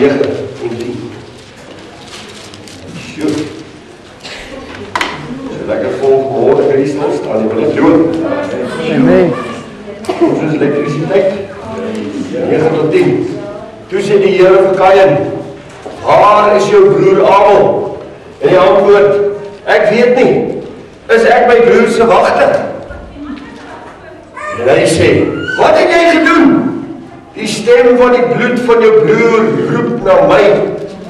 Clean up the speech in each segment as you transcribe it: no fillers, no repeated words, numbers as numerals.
9 en 10. Sjoe. So lekker vol vanmorgen Christus staan, die wil het loop. Amen. Ons is elektrisiteit. 9 tot 10. Toe sê die Here vir Kain, waar is jou broer Abel? En die antwoord, ek weet nie, is ek my broer se wagter? En hy sê, wat het jy gedoen? Die stem van die bloed van jou broer roep na my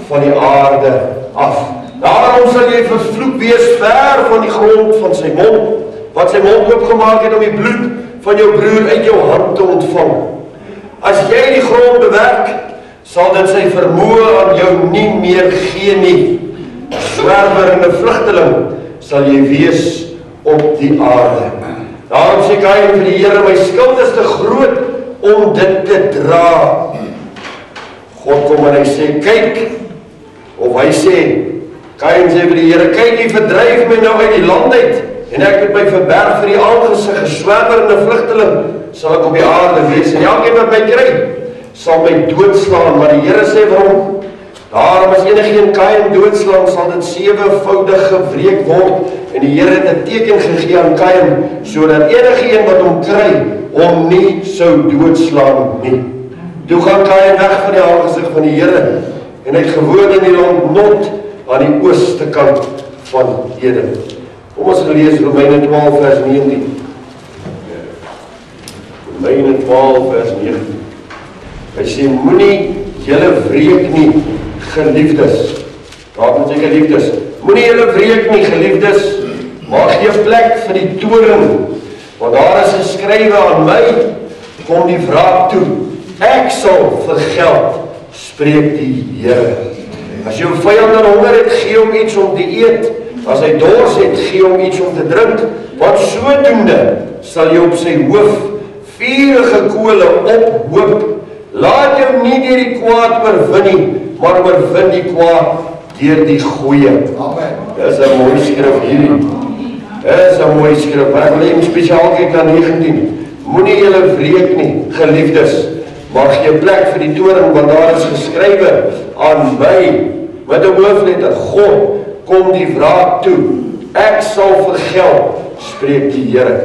van die aarde af. Daarom sal jy vervloek wees ver van die grond van sy mond, wat sy mond oopgemaak het om die bloed van jou broer uit jou hand te ontvang. As jy die grond bewerk, sal dit sy vermoë aan jou nie meer gee nie. Zwerwer en 'n vlugteling sal jy wees op die aarde. Daarom sê Kain vir die Here, my skuld is te groot om dit te dra. God kom en hy sê, kyk, of hy sê, Kain sê vir die Here, kyk, jy verdryf my nou uit die land uit, en ek het my verberg vir die aangesig, 'n swerwer en 'n vlugteling sal ek op die aarde wees, en elkeen wat my kry, sal my doodslaan, maar die Here sê vir hom, daarom as enigeen Kain doodslaan, sal dit 7voudig gewreek word, en die Here het 'n teken gegee aan Kain, sodat enigeen wat hom kry, hom nie sou doodslaan nie. Toe gaan Kain weg van die aangesig van die Here, en hy het gewoon in die land Nod, aan die ooste kant van Eden. Kom ons gelees Romeine 12 vers 19. Romeine 12 vers 19. Hy sê, moenie julle wreek nie, geliefdes. Raak met sy geliefdes. Moenie julle wreek nie, geliefdes, maar gee plek vir die toorn, want daar is geskrywe aan my, kom die wraak toe. Ek sal vergeld, spreek die Here. As jou vyand aan honger het, gee hom iets om te eet. As hy dors het, gee hom iets om te drink. Want sodoende sal jy op sy hoof vurige kole ophoop. Laat jou nie deur die kwaad oorwin nie, maar oorwin die kwaad deur die goeie. Amen. Dis 'n mooi skrif hierdie. Dis 'n mooi skrif. Maar ek wil hê spesiaal kyk na 19. Moenie julle wreek nie, geliefdes, maar gee plek vir die toorn, want daar is geskrywe aan my, met 'n hoofletter, God, kom die wraak toe. Ek sal vergeld, spreek die Here.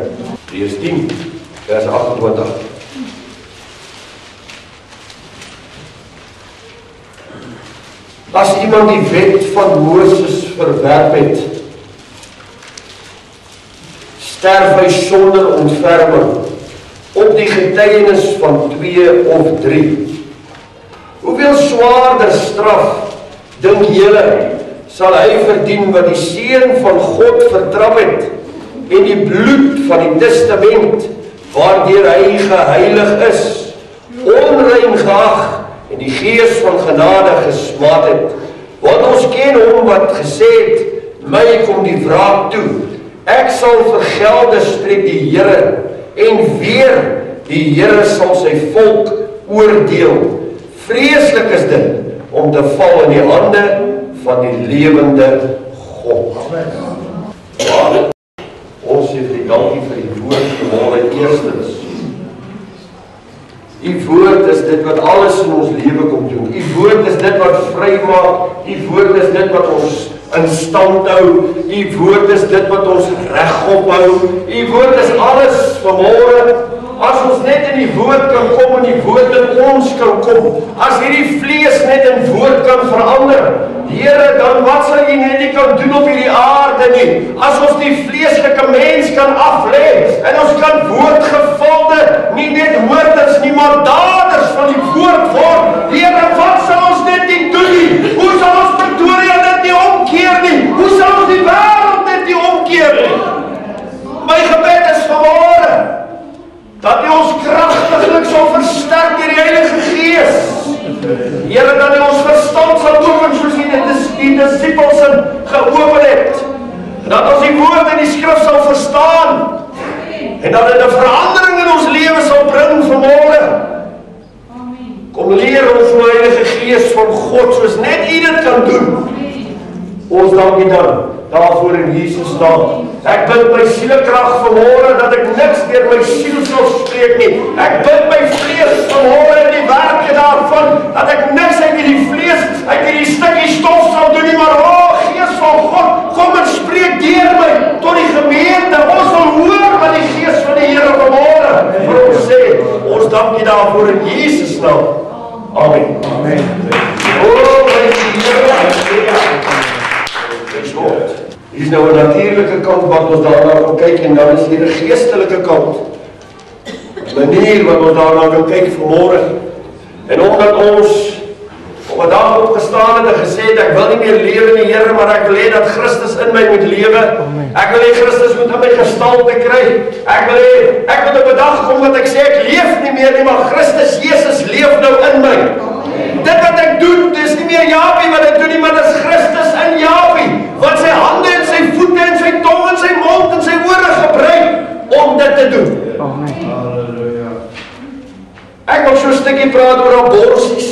Vers 10, vers 28. As iemand die wet van Moses verwerp het, sterf hy sonder ontferming, op die getuienis van 2 of 3. Hoeveel swaarder straf, dink julle, sal hy verdien wat die seun van God vertrap het, en die bloed van die testament, waardeur hy geheilig is, onrein geag, en die gees van genade gesmaad het. Want ons ken hom wat gesê het, my kom die wraak toe, ek sal vergelde, spreek die Here, en weer, die Here sal sy volk oordeel. Vreeslik is dit, om te val in die hande van die lewende God. Maar, ons sê vir die dankie vir die woord vanmorgen eerstens. Die woord is dit wat alles in ons lewe kom doen. Die woord is dit wat vry maak. Die woord is dit wat ons in stand hou. Die woord is dit wat ons regop hou. Die woord is alles vanmorgen. As ons net in die woord kan kom en die woord in ons kan kom. As hierdie vlees net in woord kan verander. Here, dan wat sal jy net nie kan doen op hierdie aarde nie? As ons die vleeslike mens kan aflê en ons kan woordgevulde, nie net hoorders nie, maar daders van die woord word. Here, wat sal ons net nie doen nie? Hoe sal ons Pretoria dit nie omkeer nie? Hoe sal ons die wêreld net nie omkeer nie? My gebed is vanmorgen dat U ons kragtiglik sal versterk deur die Heilige Gees. Here, dat U ons verstand sal open soos die disippels geopen het. Dat ons die woord in die skrif sal verstaan. En dat dit 'n verandering in ons lewe sal bring vanmorgen. Kom leer ons van die Heilige Gees van God, soos net U dit kan doen. Ons dankie dan daarvoor in Jesus naam. Ek bid my sielekrag vanmorgen dat ek niks deur my siel sal spreek nie. Ek bid my vlees vanmorgen in die werke daarvan dat ek niks uit die vlees Amen. Amen. Oh, my Here is nou 'n natuurlike kant wat ons daarna gaan kyk en dan is hier 'n geestelike kant. 'n Manier wat ons daarna kan kyk vanmôre. En omdat ons op 'n dag opgestaan het en gesê het ek wil nie meer lewe in die Here, maar ek wil hê dat Christus in my moet lewe. Ek wil hê Christus moet in my gestalte kry. Ek moet op 'n dag kom wat ek sê ek leef nie meer nie, maar Christus Jesus leef nou in my. Dit wat ek doen, dis nie meer Japie wat ek doen nie, maar dis Christus in Japie, wat sy hande en sy voete en sy tong en sy mond en sy ore gebruik om dit te doen. Halleluja. Ek wil so 'n stukkie praat oor aborsies.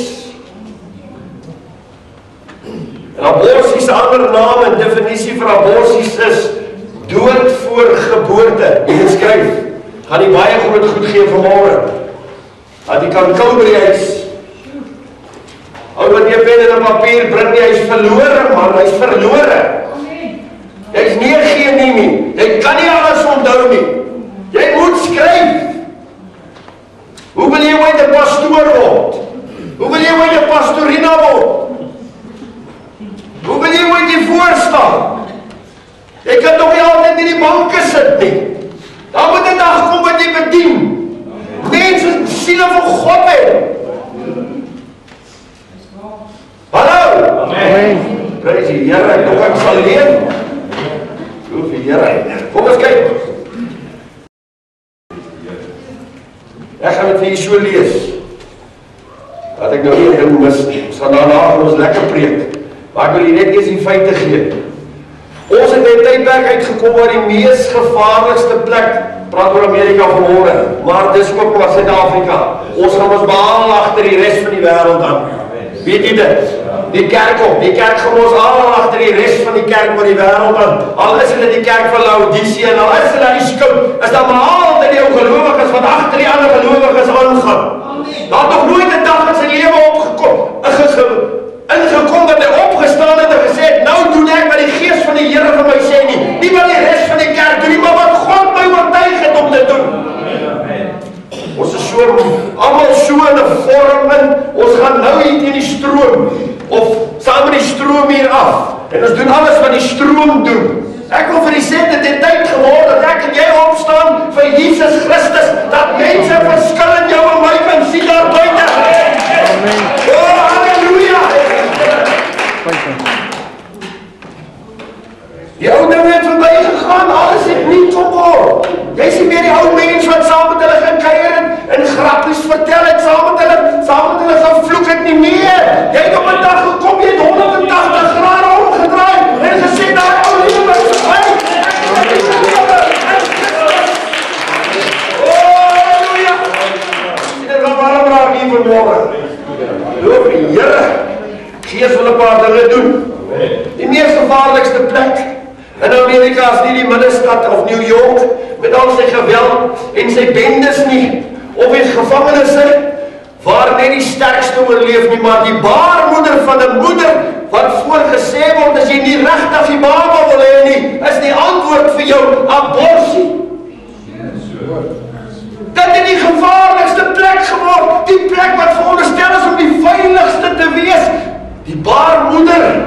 En aborsies, 'n ander naam en definisie vir aborsies is dood voor geboorte. Jy moet skryf. Gaan die baie groot goed gee vanmôre. Dat jy kan kou by die huis. Ou wat jy pen en 'n papier bring nie, hy's verlore man, hy's verlore. Jy's nie geen nie. Jy kan nie alles onthou nie. Jy moet skryf. Hoe wil jy ooit 'n pastoor word? Hoe wil jy ooit 'n pastorina word? Hoe wil jy ooit hier voor staan? Jy kan toch nie altyd in die banke sit nie. Daar moet 'n dag kom wat jy bedien. Mense siele van God hê. Hallo! Amen. Prys die Here, ek sal leef. Loof die Here. Kom ons kyk. Ek gaan dit vir julle so lees. Dat ek nou nie 'n ding mis nie. Ons gaan daarna ons lekker preek. Maar ek wil hier net eers die feite gee. Ons het 'n tydperk uitgekom waar die mees gevaarlikste plek, praat oor Amerika vanmôre, maar dis ook maar Suid-Afrika. Ons gaan ons behaal agter die res van die wêreld aan. Weet jy dit? Die kerk gaan ons al agter die res van die kerk van die wêreld aan. Al is hulle die kerk van Laodicea en al is hulle die skip, is daar maar altyd die ongelowiges wat agter die ander gelowiges aangaan. Daar het nog nooit 'n dag in sy lewe ingekom dat hy opgestaan het en gesê het, nou doen ek wat die gees van die Here vir my sê nie. Nie wat die res van die kerk doen nie, maar wat God my oortuig het om te doen. Ons is so, almal so in 'n vorm in, ons gaan nou hier teen die stroom, of saam met die stroom hier af, en ons doen alles wat die stroom doen. Ek wil vir die sê, dit het tyd geword, dat ek en jy opstaan vir Jesus Christus, dat mense verskil in jou en my kan sien daar buite. Amen. Oh, halleluja! Die ou dinge het verby gegaan, alles het nie geword. Jy sien meer die ou mens wat saam met hulle gekuier het en grappies vertel het, saam met hulle gevloek het nie meer. Jy het op 'n dag gekom, jy het 180 grade omgedraai en gesê daai ou lewe is verby. Oh, halleluja! Dit gaan warm raak hier vanmôre. Loof die Here. Gees wil 'n paar dinge doen. Die mees gevaarlikste plek in Amerika is nie die middestad of New York met al sy geweld en sy bendes nie, of die gevangenisse waar net die sterkste oorleef nie, maar die baarmoeder van 'n moeder wat voorgesê word as jy nie regtig die baba wil hê nie, is die antwoord vir jou aborsie. Dit het die gevaarlikste plek geword, die plek wat veronderstel is om die veiligste te wees, die baarmoeder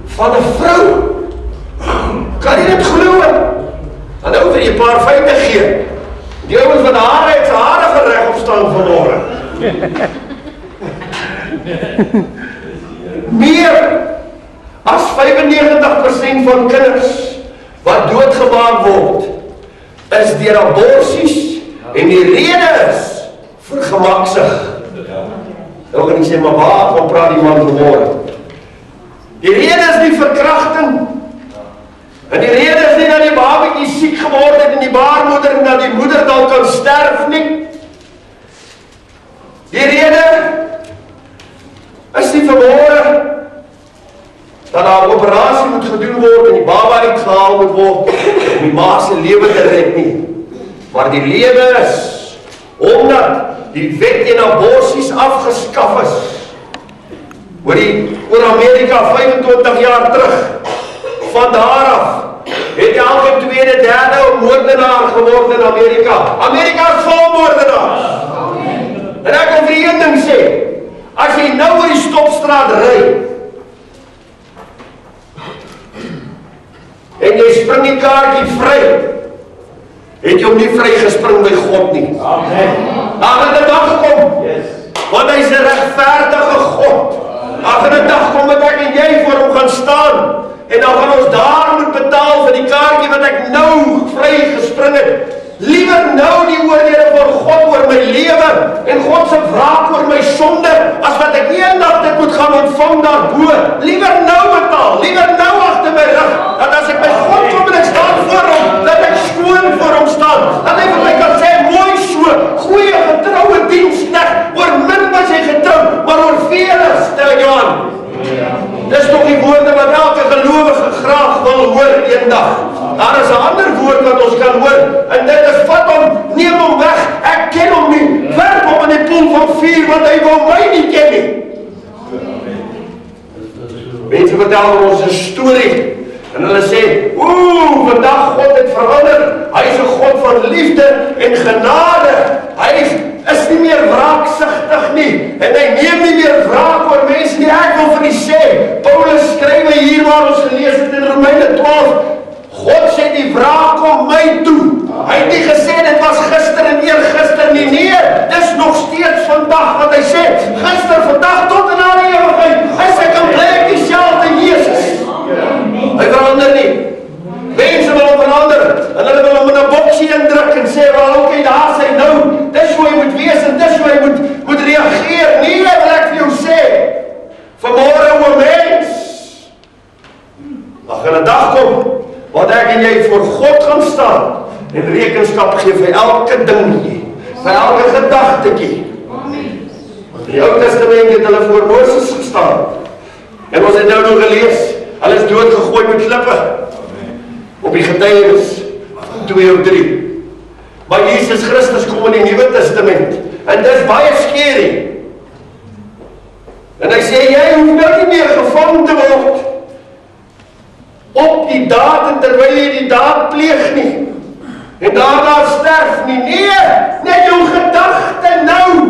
van 'n vrou. Kan jy dit glo? Dan nou vir jy 'n paar feite gee. Die ouens wat hare het, sy hare gereg opstaan vanmôre. Meer as 95% van kinders wat doodgemaak word, is deur aborsies en die rede is vir gemaksig. Nou gaan jy sê, maar waar kom praat die man vanmôre? Die rede is nie verkrachting. En die rede is nie dat die babatjie siek geword het in die baarmoeder en dat die moeder dan kan sterf nie. Die rede is nie vanmôre dat daar 'n operasie moet gedoen word en die baba uitgehaal moet word om die ma se lewe te red nie. Maar die lewe is omdat die wet teen aborsies afgeskaf is. Oor Amerika 25 jaar terug. Van daar af het elke tweede, derde 'n moordenaar geword in Amerika. Amerika is vol moordenaars. En ek wil vir een ding sê, As jy nou oor die stopstraat ry, en jy spring die kaartjie vry, het jy hom nie vry gespring by God nie. Daar gaan 'n dag kom, want hy is 'n regverdige God. Daar gaan 'n dag kom wat ek en jy voor hom gaan staan, en dan gaan ons daar moet betaal vir die kaartjie wat ek nou vry gespring het. Liewer nou die oordele van God oor my lewe en God se wraak oor my sonde, as wat ek eendag dit moet gaan ontvang daarbo. Liewer nou betaal, liewer nou agter my rug, dat as ek by God kom en ek staan voor hom, dat ek skoon voor hom staan. Dat hy vir my kan sê, mooi so, goeie getroue diensknegt, oor min was jy getrou, maar oor vele stel ek jou aan. Dis nog die woorde wat elke gelowige graag wil hoor eendag. Daar is 'n ander woord wat ons kan hoor, en dit is vat hom, neem hom weg, ek ken hom nie, werp hom in die poel van vuur, want hy wil my nie ken nie. Mense vertel ons 'n storie, en hulle sê, vandag God het verander, hy is 'n God van liefde en genade, hy is nie meer wraaksigtig nie, en hy neem nie meer wraak oor mense nie. Ek wil vir u sê, Paulus skryf hier waar ons gelees het in Romeine 12, God sê die wraak kom my toe. Hy het nie gesê dit was gister en eergister nie. Nee, dis nog steeds vandag wat hy sê. Gister, vandag tot in alle ewigheid. Hy sê kan bly dieselfde Jesus. Hy verander nie. Mense wil hom verander. En hulle wil hom in 'n boksie indruk en sê, wel oké, daar sê nou, dis hoe hy moet wees en dis hoe hy moet reageer. Nee, wil ek vir jou sê, vanmôre o mens, daar gaan 'n dag kom, wat ek en jy voor God gaan staan en rekenskap gee vir elke dingetjie, vir elke gedagtetjie. In die Ou Testament het hulle voor Moses gestaan. En ons het nou nog gelees, hulle is doodgegooi met klippe. Op die getuienis 2 of 3. Maar Jesus Christus kom in die Nuwe Testament. En dis baie skerry. En hy sê, jy hoef nou nie meer gevang te word op die daad en terwyl jy die daad pleeg nie. En daarna sterf nie. Nee, net jou gedagte nou.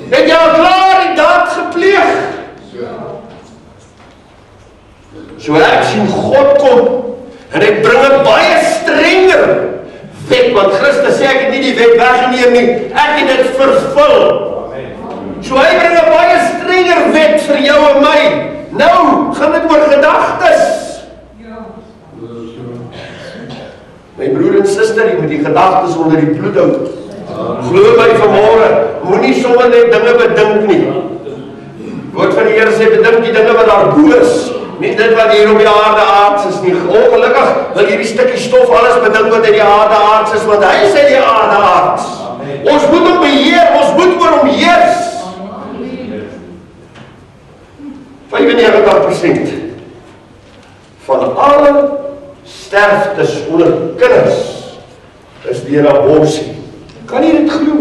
Het jy al klaar die daad gepleeg? So ek sien God kom, en hy bring 'n baie strenger wet, want Christus sê ek het nie die wet weggeneem nie, ek het dit vervul. So hy bring 'n baie strenger wet vir jou en my. Nou gaan dit oor gedagtes. My broer en suster, jy moet die gedagtes onder die bloed hou. Glo my vanmôre, moenie sommer net dinge bedink nie. Woord van die Here sê, bedink die dinge wat daar bo is, nie dit wat hier op die aarde aards is nie. Ongelukkig wil hierdie stukkie stof alles bedink wat uit die aarde aards is, want hy sê die aarde aards. Ons moet hom beheer, ons moet oor hom heers. 95% van alle sterftes onder kinders is deur aborsie. Kan jy dit glo?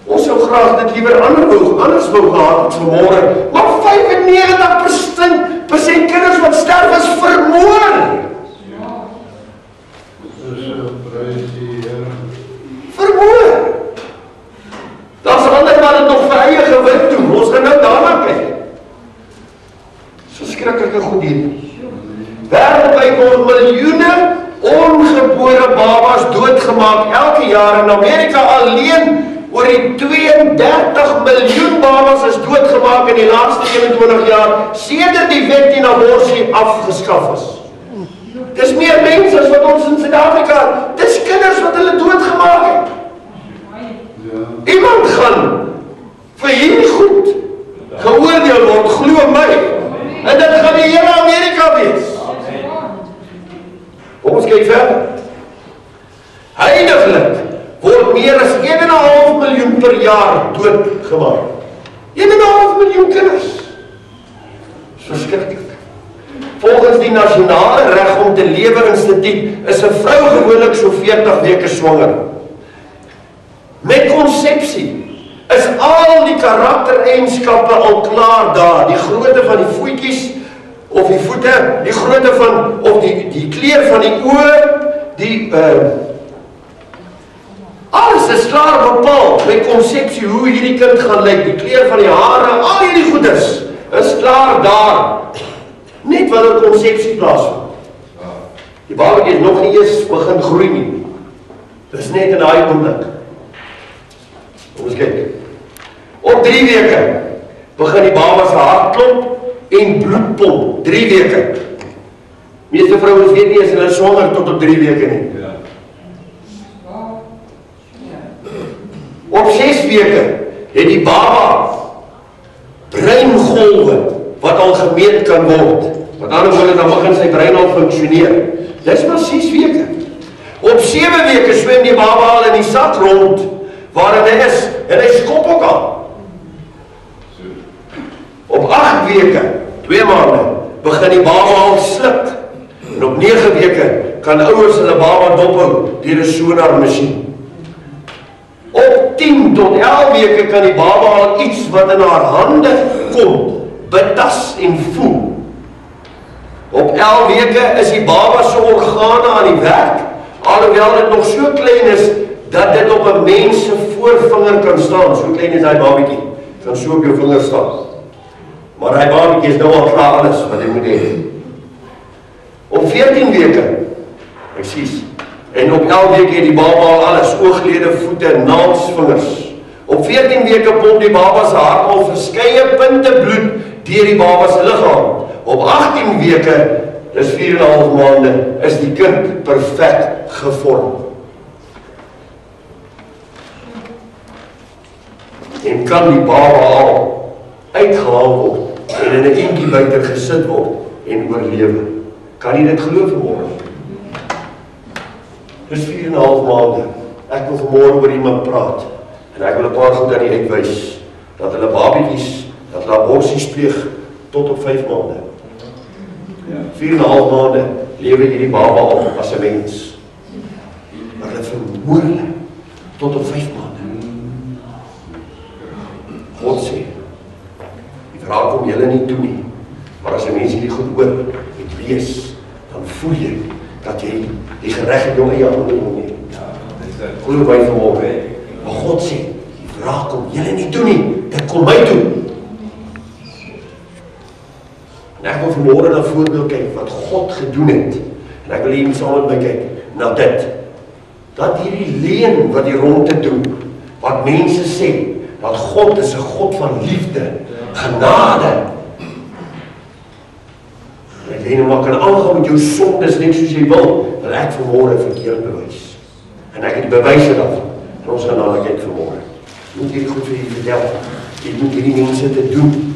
Ons sou graag dit liewer anders wou gehad het vanmôre, maar 95% kinders wat sterf is vermoor. Vermoor. Daar's ander wat dit nog vir eie gewin doen. Ons gaan nou daarna kyk. So skrikkelike goed hier. Wêreldwyd word miljoene ongebore babas doodgemaak elke jaar. In Amerika alleen oor die 32 miljoen babas is doodgemaak in die laaste 21 jaar sedert die wet teen aborsie afgeskaf is. Dis meer mense as wat ons in Suid-Afrika, dis kinders wat hulle doodgemaak het. Iemand gaan vir hierdie goed geoordeel word, glo my. En dit gaan die hele Amerika wees. Ons kyk verder. Heiliglik word meer as 1,5 miljoen per jaar doodgemaak. 1,5 miljoen kinders. Verskriklik. Volgens die Nasionale Reg om te Lewe Instituut is 'n vrou gewoonlik so 40 weke swanger. Met konsepsie is al die karaktereienskappe al klaar daar. Die grootte van die voetjies of die voete, die grootte van of die kleur van die oë, die Alles is klaar bepaal met konsepsie hoe hierdie kind gaan lyk, die kleur van die hare, al hierdie goeders is klaar daar. Net wanneer konsepsie plaasvind. Die babatjie is nog nie eens begin groei nie. Dis net in daai oomblik. Ons kyk. Op 3 weke begin die baba se hartklop en bloedpomp. 3 weke. Meeste vrouens weet nie as hulle swanger tot op 3 weke nie. Op 6 weke het die baba breingolwe wat al gemeet kan word. Met ander woorde, dan begin sy brein al funksioneer. Dis maar 6 weke. Op 7 weke swem die baba al in die sak rond waarin hy is en hy skop ook al. Op 8 weke, 2 maande, begin die baba al sluk. En op 9 weke kan ouers hulle baba dophou deur 'n sonarmasjien. Op 10 tot 11 weke kan die baba al iets wat in haar hande kom, betas en voel. Op 11 weke is die baba se organe aan die werk, alhoewel dit nog so klein is dat dit op 'n mens se voorvinger kan staan. So klein is hy babatjie, kan so op jou vinger staan. Maar hy babatjie is nou al klaar alles wat hy moet hê. Op 14 weke, presies. En op 11 weke het die baba al alles, ooglede, voete, naelsvingers. Op 14 weke pomp die baba se hart al verskeie punte bloed deur die baba se liggaam. Op 18 weke, dis 4,5 maande, is die kind perfek gevorm. En kan die baba al uitgehaal word en in 'n inkubator gesit word en oorlewe. Kan jy dit glo vanmôre? Dis 4,5 maande. Ek wil vanmôre oor iemand praat en ek wil 'n paar goed aan u uitwys dat hulle babatjies, dat hulle aborsies pleeg tot op 5 maande. 4,5 maande lewe hierdie baba al as 'n mens. Maar hulle vermoor hulle tot op 5 maande. God sê, die vraag kom julle nie toe nie, maar as 'n mens hierdie goed hoor en lees, dan voel jy dat jy die gereg in jou eie hande moet neem. Glo my vanmôre. Maar God sê, die vraag kom julle nie toe nie, dit kom my toe. En ek wil vanmôre na voorbeeld kyk wat God gedoen het. En ek wil hier saam met my kyk na dit. Dat hierdie leuen wat die rondte doen, wat mense sê, dat God is 'n God van liefde, genade. En jy maar kan aangaan met jou sondes net soos jy wil, dat ek vanmôre verkeerd bewys. En ek het die bewyse daarvan. En ons gaan daarna kyk vanmôre. Jy moet hierdie goed vir julle vertel. Jy moet hierdie mense te doen.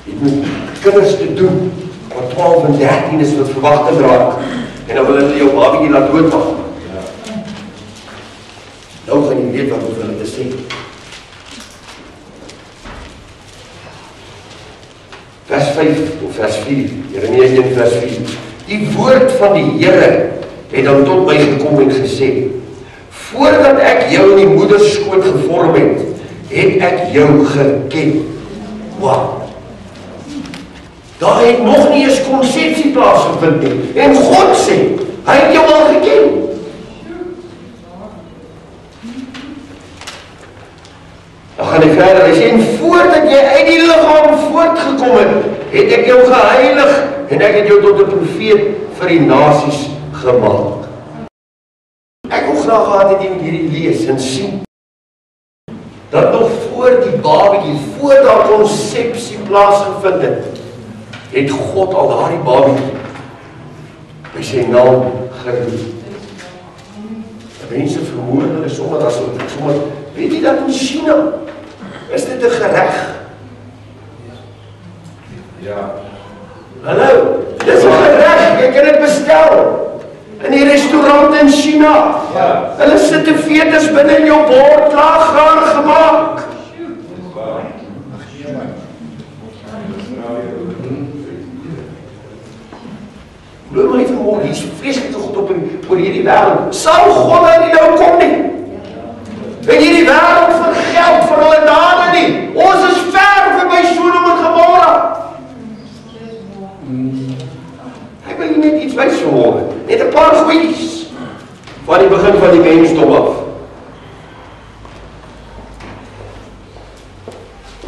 Jy moet kinders te doen, wat 12 en 13 is wat verwagting raak. En dan wil hulle jou babatjie laat doodmaak. Nou gaan jy weet wat ons hulle te sê. Vers 5 of vers 4, Jeremia 1 vers 4. Die woord van die Here het dan tot my gekom en gesê, voordat ek jou in die moederskoot gevorm het ek jou geken. Wow. Daar het nog nie eens konsepsie plaasgevind nie. En God sê, hy het jou al geken. Dan gaan hy verder, hy sê, en voordat jy uit die liggaam voortgekom het ek jou geheilig en ek het jou tot 'n profeet vir die nasies gemaak. Ek wil graag gehad het jy met hierdie lees en sien dat nog voor die babatjie, voor daar konsepsie plaasgevind het God al daardie babatjie by sy naam geroep. Mense vermoor hulle sommer, weet jy dat in China is dit 'n gereg? Ja. Hallo, dis 'n gereg, jy kan dit bestel in die restaurant in China. Ja. Hulle sit 'n fetus binne in jou bord, klaar gemaak. Glo my vanmôre, hier is vreeslike goed op oor hierdie wêreld. Sal God nie nou kom nie. En hierdie wêreld vir geld vir hulle dade nie. Ons is ver verby Sodom en Gomorra. Ek wil net iets wys vanmôre. Net 'n paar goedjies van die begin van die mensdom af.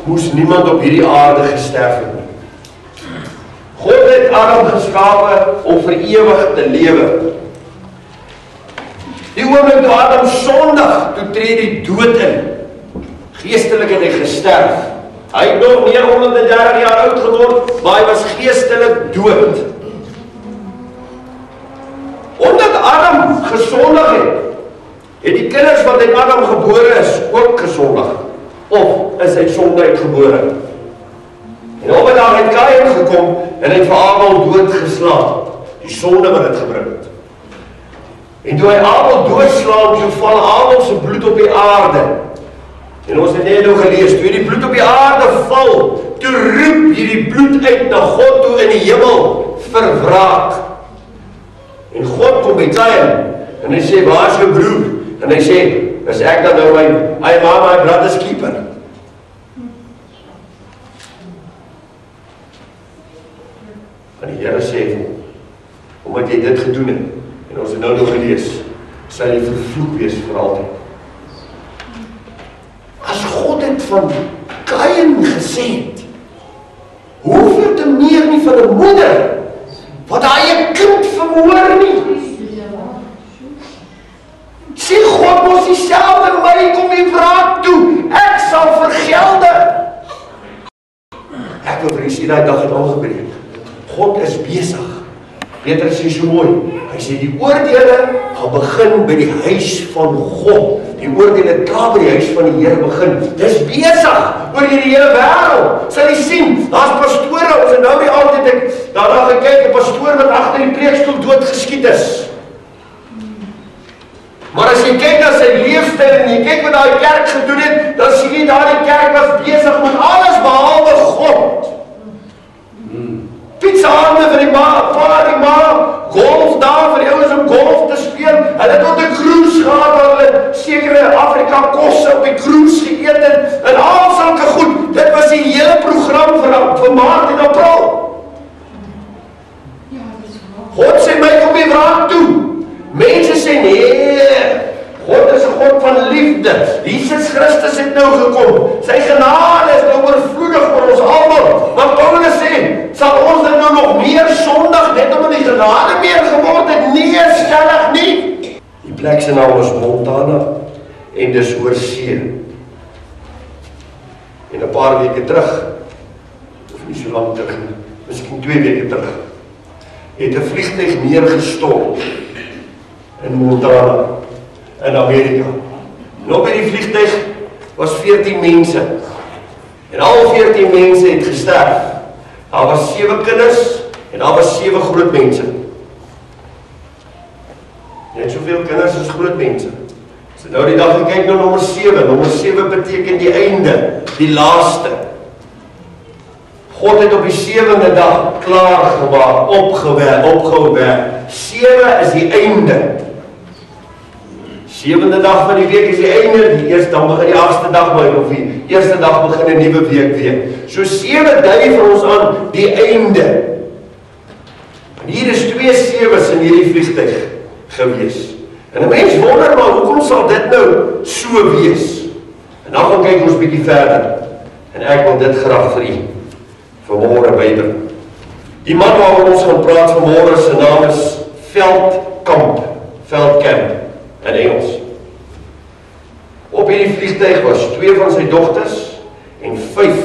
moes niemand op hierdie aarde gesterf het nie. God het Adam geskape om vir ewig te lewe. Die oomblik toe Adam sondig, toe tree die dood in. Geestelik het hy gesterf. Hy het nog 930 jaar oud geword, maar hy was geestelik dood. Omdat Adam gesondig het die kinders wat uit Adam gebore is, ook gesondig. Of is hy sonde uitgebore. En op 'n dag het Kain gekom en hy het vir Abel doodgeslaan. Die sonde wat dit gebring het. En toe hy Abel doodslaan, toe val Abel se bloed op die aarde. En ons het net nou gelees, toe die bloed op die aarde val, toe roep hierdie bloed uit na God toe in die hemel vir wraak. En God kom by Kain en hy sê, waar is jou broer? En hy sê, is ek dan nou my brother's keeper? En die Here sê, omdat jy dit gedoen het, en ons het nou nog gelees, sal jy vervloek wees vir altyd. As God het van Kain gesê het, hoeveel te meer nie van 'n moeder, wat hy 'n kind vermoor nie. Sê God mos dieselfde my kom die wraak toe, ek sal vergelde. Ek wil vir u sê, die dag het aangebreek. God is besig. Petrus sê so mooi, hy sê die oordeele gaan begin by die huis van God. Die oordeele klaar by die huis van die Here begin. Dis besig oor hierdie hele wêreld. Sal jy sien, daar's pastore, ons het nou die aand het ek daarna gekyk, 'n pastoor wat agter die preekstoel doodgeskiet is. Maar as jy kyk na sy leefstyl en jy kyk wat daai kerk gedoen het, dan sien jy daardie kerk was besig met alles behalwe God. Pizza hande vir die ma, die ma, golf daar vir die ouens om golf te speel. Hulle het tot 'n cruise gehad waar hulle sekere Afrika kosse op die cruise geëet het en al sulke goed. Dit was die hele program vir Maart en April. God sê my kom die wraak toe. Mense sê nee, God is 'n God van liefde. Jesus Christus het nou gekom. Sy genade is nou oorvloedig vir ons almal. Maar Paulus sê, sal ons dit nou nog meer sondig net omdat die genade meer geword het? Nee, stellig nie. Die plek se naam is Montana en dis oor see. En 'n paar weke terug, of nie so lank terug nie, miskien 2 weke terug, het 'n vliegtuig neergestort in Montana, in Amerika. En op die vliegtuig was 14 mense. En al 14 mense het gesterf. Daar was 7 kinders en daar was 7 groot mense. Net soveel kinders as groot mense. So nou die dag gekyk na nommer 7. Nommer 7 beteken die einde, die laaste. God het op die 7de dag klaargemaak, opgehou werk. 7 is die einde. 7de dag van die week is die einde, die eerste dan begin die 8ste dag of die eerste dag begin 'n nuwe week weer. So 7 dui vir ons aan die einde. En hier is 2 7's in hierdie vliegtuig gewees. En 'n mens wonder maar hoekom sal dit nou so wees? En dan gaan kyk ons bietjie verder. En ek wil dit graag vir u vanmôre bybring. Die man waaroor ons gaan praat vanmôre se naam is Veldkamp in Engels. Op hierdie vliegtuig was 2 van sy dogters en 5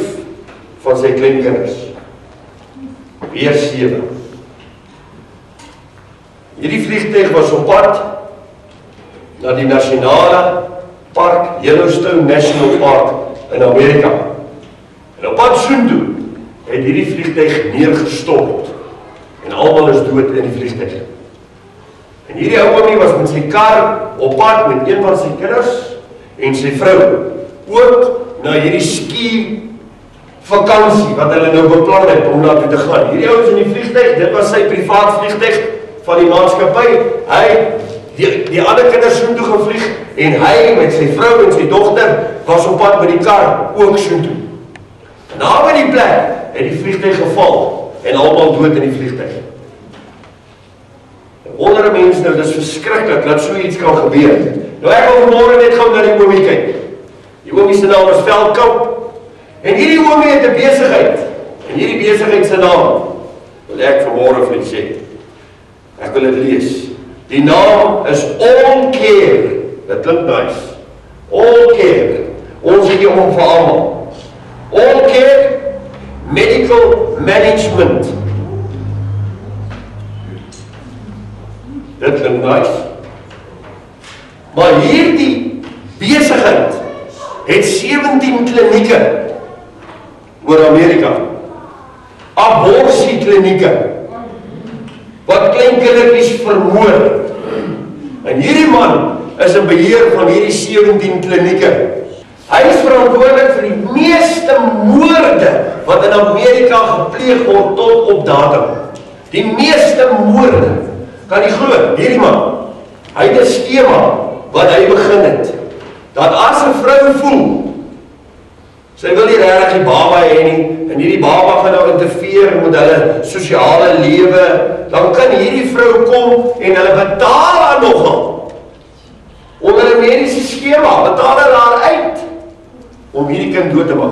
van sy kleinkinders. Weer 7. Hierdie vliegtuig was op pad na die nasionale park, Yellowstone National Park in Amerika. En op pad soontoe het hierdie vliegtuig neergestort en almal is dood in die vliegtuig. En hierdie ou oomie was met sy kar op pad met een van sy kinders en sy vrou ook na hierdie ski vakansie wat hulle nou beplan het om na toe te gaan. Hierdie ouens in die vliegtuig, dit was sy privaat vliegtuig van die maatskappy. Hy die ander kinders soontoe gevlieg en hy met sy vrou en sy dogter was op pad met die kar ook soontoe. Na by die plek het die vliegtuig geval en almal dood in die vliegtuig. Wonder 'n mens nou, dis verskriklik dat so iets kan gebeur. Nou ek wil vanmôre net gou na die oomie kyk. Die oomie se naam is Veldkamp. En hierdie Tommy het 'n besigheid. En hierdie besigheid se naam wil ek vanmôre vir julle sê. Ek wil dit lees. Die naam is All Care. Dit klink nice. All Care. Ons het hier om vir almal. All Care Medical Management. Dit klink nice. Maar hierdie besigheid het 17 klinieke oor Amerika. Aborsie klinieke wat klein kindertjies vermoor. En hierdie man is in beheer van hierdie 17 klinieke. Hy is verantwoordelik vir die meeste moorde wat in Amerika gepleeg word tot op datum. Die meeste moorde. Kan jy glo, hierdie man, hy het 'n skema wat hy begin het. Dat as 'n vrou voel, sy wil nie regtig die baba hê nie, en hierdie baba gaan nou interfereer met hulle sosiale lewe, dan kan hierdie vrou kom en hulle betaal haar nogal. Onder 'n mediese skema, betaal hulle haar uit om hierdie kind dood te maak.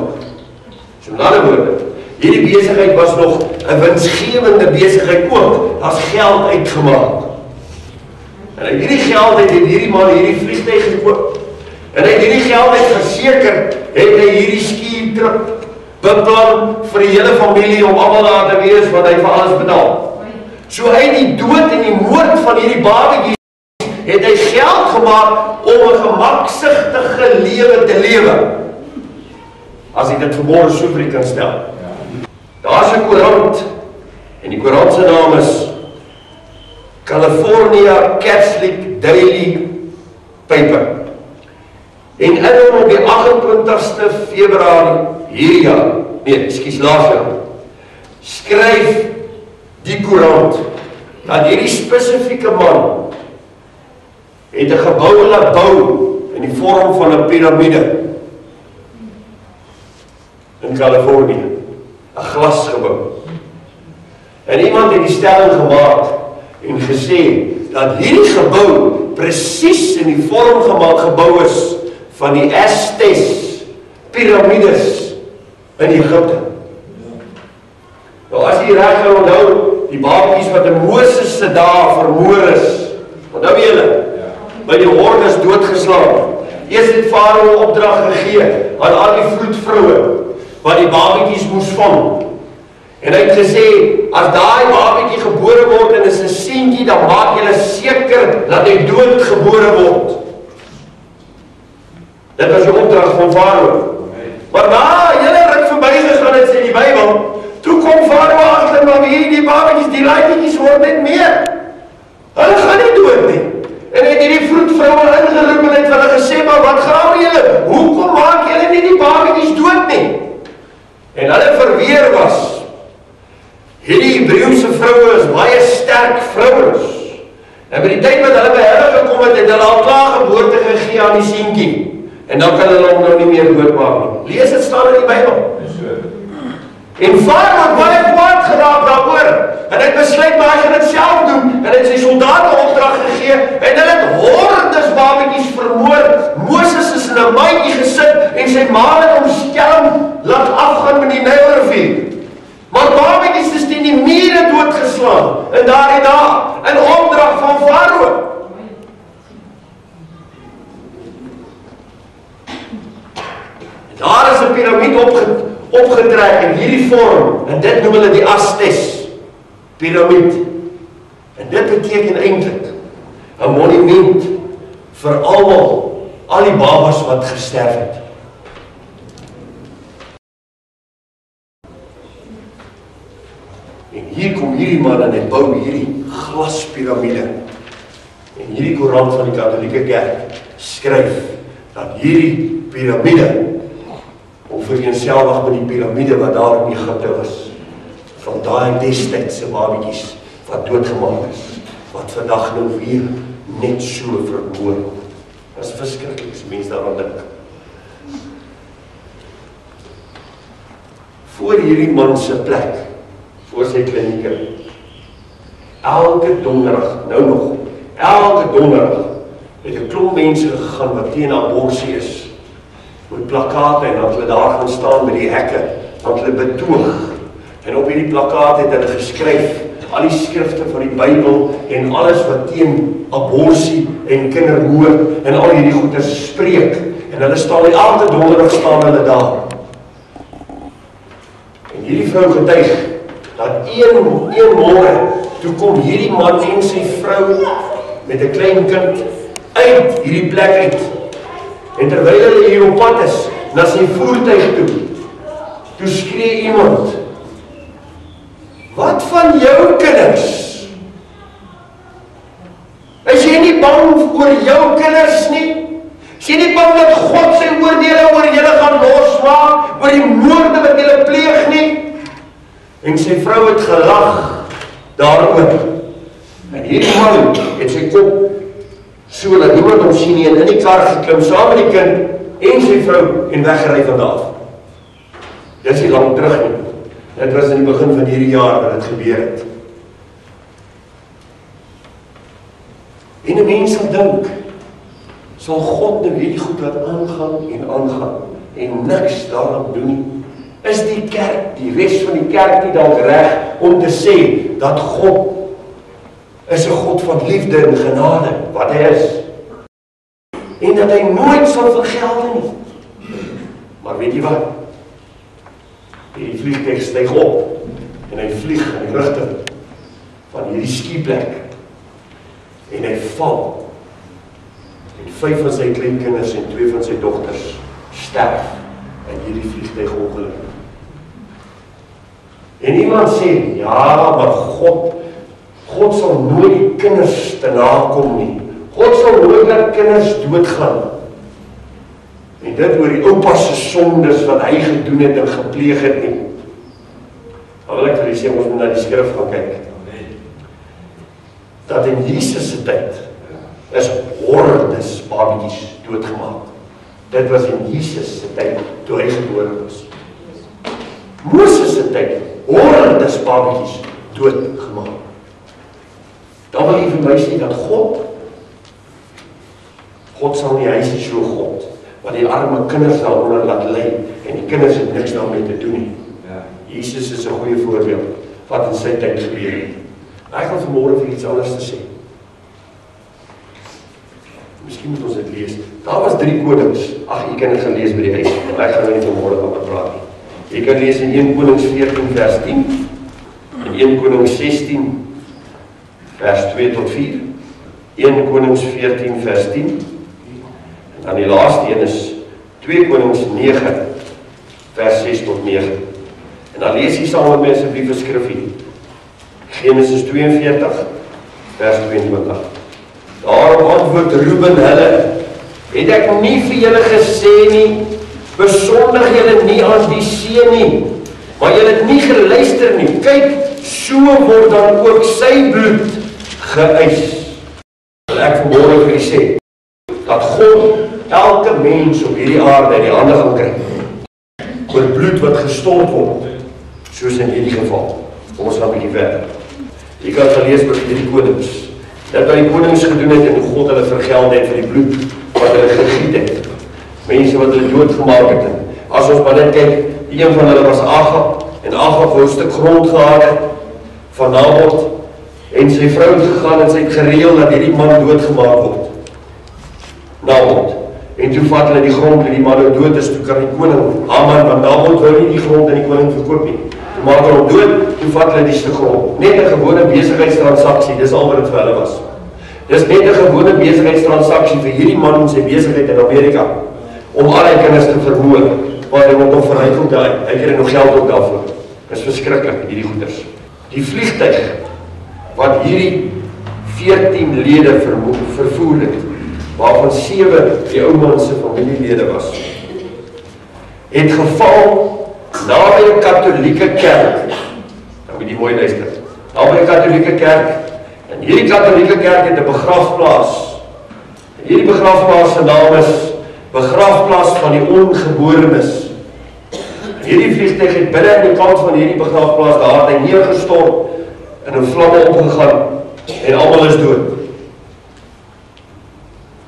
So in ander woorde, hierdie besigheid was nog 'n winsgewende besigheid ook. Daar's geld uitgemaak. En uit hierdie geld het hierdie man hierdie vliegtuig gekoop. En uit hierdie geld het verseker, het hy hierdie ski-trip beplan vir die hele familie om almal daar te wees wat hy vir alles betaal. So uit die dood en die moord van hierdie babatjies het hy geld gemaak om 'n gemaksigtige lewe te lewe. As ek dit vanmôre so vir u kan stel. Daar's 'n koerant en die koerant se naam is California Catholic Daily Paper. En in hom op die 28ste Februarie hierdie jaar, laas jaar, skryf die koerant dat hierdie spesifieke man het 'n gebou laat bou in die vorm van 'n piramide in Californië, 'n glasgebou. En iemand het die stelling gemaak en gesê dat hierdie gebou presies in die vorm gebou is van die Aztecs piramides in Egipte. Nou as jy reg gaan onthou, die babatjies wat in Moses se dae vermoor is, onthou julle, by die hordes doodgeslaan. Eers het Farao opdrag gegee aan al die vroedvroue wat die babatjies moes vang. En hy het gesê, as daai babatjie gebore word en is 'n seentjie, dan maak julle seker dat hy dood gebore word. Dit was die opdrag van Farao. Maar na julle ruk verbygegaan het, sê die Bybel, toe kom Farao agter, maar die babatjies, die laaitjies word net meer. Hulle gaan nie dood nie. En hy het hierdie vroedvroue ingeroep en het vir hulle gesê, maar wat gaan julle? Hoekom maak julle nie die babatjies dood nie? En hulle verweer was, hierdie Hebreëse vroue is baie sterk vrouens. En by die tyd wat hulle by hulle gekom het, het hulle al klaar geboorte gegee aan die seentjie. En dan kan hulle hom nou nie meer doodmaak nie. Lees dit staan in die Bybel. En Farao het baie kwaad geraak daaroor. En hy het besluit, maar hy gaan dit self doen. En hy het sy soldate opdrag gegee. En hulle het hordes babatjies vermoor. Moses is in 'n mandjie gesit en sy ma het hom skelm laat afgaan met die Nylrivier. Maar babatjies is teen die mure doodgeslaan in daardie dae, in opdrag van Farao. Daar is 'n piramide opgetrek in hierdie vorm, en dit noem hulle die Aztecs piramide. En dit beteken eintlik 'n monument vir al die babas wat gesterf het. En hier kom hierdie man en hy bou hierdie glaspiramide. En hierdie koerant van die Katolieke Kerk skryf dat hierdie piramide, of vereenselwig met die piramide wat daar in Egipte was, van daai destydse babatjies wat doodgemaak is, wat vandag nou weer net so vermoor word. Dit is verskriklik as mense daaraan dink. Voor hierdie man se plek, voor sy klinieke, elke donderdag, nou nog, elke donderdag, het 'n klomp mense gegaan wat teen aborsie is, met plakate, en dan hulle daar gaan staan met die hekke, want hulle betoog. En op hierdie plakkaat het hulle geskryf al die skrifte van die Bybel en alles wat teen aborsie en kindermoord en al hierdie goeders spreek. En hulle staan elke donderdag staan hulle daar. En hierdie vrou getuig dat een môre toe kom hierdie man en sy vrou met 'n klein kind uit hierdie plek uit. En terwyl hulle hier op pad is na sy voertuig toe skree iemand: "Wat van jou kinders? Is jy nie bang oor jou kinders nie? Is jy nie bang dat God sy oordele oor julle gaan losmaak, oor die moorde wat julle pleeg nie?" En sy vrou het gelag daaroor. En hierdie man het sy kop so dat niemand hom sien nie en in die kar geklim saam met die kind en sy vrou en weggery van daar af. Dit is nie lang terug nie. Dit was in die begin van hierdie jaar dat dit gebeur het. En 'n mens sal dink, sal God nou hierdie goed wat aangaan en niks daaraan doen nie? Is die kerk, die res van die kerk nie dalk reg om te sê dat God is 'n God van liefde en genade, wat hy is, en dat hy nooit sal vergelde nie? Maar weet jy wat? Die vliegtuig styg op en hy vlieg in die rigting van hierdie skieplek en hy val en 5 van sy kleinkinders en 2 van sy dogters sterf in hierdie vliegtuigongeluk. En iemand sê, ja, maar God sal nooit die kinders te nakom nie. God sal nooit laat kinders doodgaan. En dit oor die oupa se sondes wat hy gedoen het en gepleeg het nie. Dan wil ek vir julle sê, ons moet na die skrif gaan kyk. Dat in Jesus se tyd is hordes babietjies doodgemaak. Dit was in Jesus se tyd toe hy gebore was. Moses se tyd, hordes babietjies doodgemaak. Dan wil jy vir my sê dat God sal nie, hy is so God, wat die arme kinders daaronder laat ly, en die kinders het niks daarmee te doen nie. Jesus is 'n goeie voorbeeld, wat in sy tyd gebeur het. Ek wil vanmôre vir iets anders te sê. Miskien moet ons dit lees. Daar was 3 konings. Ag, jy kan dit gelees by die huis. Ek gaan nou nie vanmôre daaroor praat nie. Jy kan lees in 1 Konings 14 vers 10, en 1 Konings 16 vers 2 tot 4, 1 Konings 14 vers 10, en dan die laaste een is 2 Konings 9 vers 6 tot 9. En dan lees jy saam met my asseblief 'n skrifgie. Genesis 42 vers 22. Daarop antwoord Reuben hulle: "Het ek nie vir julle gesê nie, besondig julle nie aan die see nie, maar julle het nie geluister nie. Kyk, so word dan ook sy bloed geëis." Ek vanmôre vir julle sê dat God elke mens op hierdie aarde in die hande gaan kry oor bloed wat gestort word, soos in hierdie geval. Kom ons gaan 'n bietjie verder. Jy kan gelees oor hierdie konings. Dat wat die konings gedoen het en hoe God hulle vergeld het vir die bloed wat hulle gegiet het. Mense wat hulle doodgemaak het. As ons maar net kyk, een van hulle was Agab, en Agab wou 'n stuk grond gehad het van Naam, en sy vrou het gegaan en sy het gereël dat hierdie man doodgemaak word. Naam. En toe vat hulle die grond en die man nou dood is, toe kan die koning Haman, want Naam wou nie die grond aan die koning verkoop nie. Toe maak hulle hom dood, toe vat hulle die stuk grond. Net 'n gewone besigheidstransaksie, dis al wat dit vir hulle was. Dis net 'n gewone besigheidstransaksie vir hierdie man en sy besigheid in Amerika, om al die kinders te vermoor, maar hy word nog verryk daai. Hy kry nog geld ook daarvoor. Dis verskriklik, hierdie goeders. Die vliegtuig wat hierdie 14 lede vervoer het, waarvan 7 die ou man se familielede was, het geval naby 'n katolieke kerk. Nou moet jy mooi luister. Naby 'n katolieke kerk, en hierdie katolieke kerk het 'n begrafplaas. En hierdie begrafplaas se naam is begrafplaas van die ongeborenes. En hierdie vliegtuig het binne in die kant van hierdie begrafplaas daar het hy neergestort en in vlamme opgegaan en almal is dood.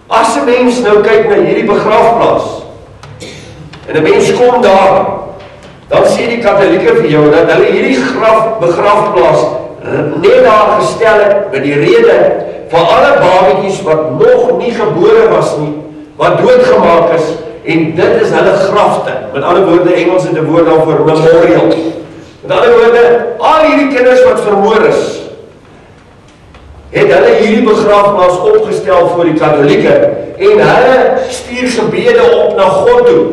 As 'n mens nou kyk na hierdie begrafplaas en 'n mens kom daar, dan sê die die Katholieke vir jou, dat hulle hierdie begrafplaas net daar gestel het, met die rede, vir alle babetjies wat nog nie gebore was nie, wat doodgemaak is, en dit is hulle grafte. Met ander woorde, Engels het 'n woord daarvoor, memorial. Met ander woorde, al hierdie kinders wat vermoor is, het hulle hierdie begrafplaas opgestel vir die Katholieke, en hulle stuur gebede op na God toe,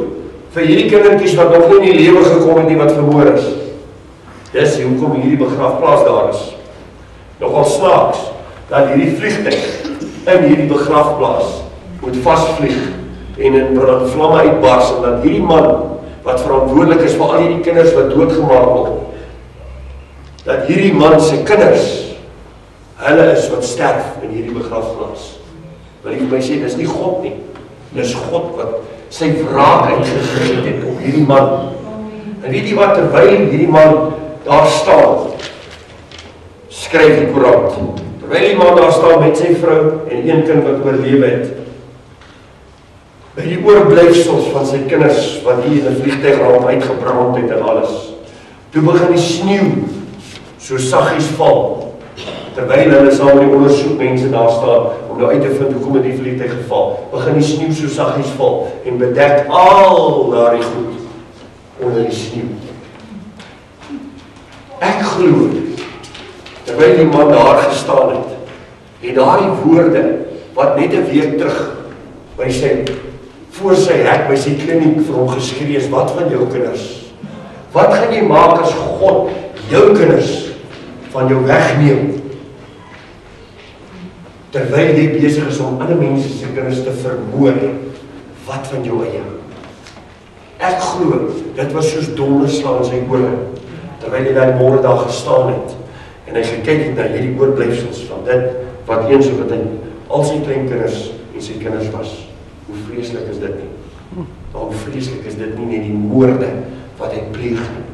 vir hierdie kindertjies wat nog nie in die lewe gekom het nie, wat vermoor is. Dis hoekom hierdie begrafplaas daar is. Nogal snaaks, dat hierdie vliegtuig in hierdie begrafplaas moet vasvlieg en in vlamme uitbars, en dat hierdie man wat verantwoordelik is vir al hierdie kinders wat doodgemaak word, dat hierdie man se kinders, hulle is wat sterf in hierdie begrafplaas. Wil jy vir my sê, dis nie God nie, dis God wat sy wraak uitgegiet het op hierdie man. En weet jy wat, terwyl hierdie man daar staan, skryf die koerant, terwyl die man daar staan met sy vrou en een kind wat oorleef het, by die oorblyfsels van sy kinders wat hier in 'n vliegtuigraam uitgebrand het en alles, toe begin die sneeu so saggies val, terwyl hulle saam met die ondersoekmense daar staan om nou uit te vind hoekom het die vliegtuig geval, begin die sneeu so saggies val en bedek al daardie goed onder die sneeu. Ek glo, terwyl die man daar gestaan het, en daardie woorde wat net 'n week terug by sy voor sy hek by sy kliniek vir hom geskree is, wat van jou kinders? Wat gaan jy maak as God jou kinders van jou wegneem? Terwyl jy besig is om ander mense se kinders te vermoor, wat van jou eie? Ek glo, dit was soos donderslag in sy ore, terwyl hy daai môre daar gestaan het, en hy gekyk het na hierdie oorblyfsels van dit, wat eens wat hy, al sy kleinkinders en sy kinders was. Hoe vreeslik is dit nie? Hoe vreeslik is dit nie net die moorde wat hy pleeg nie?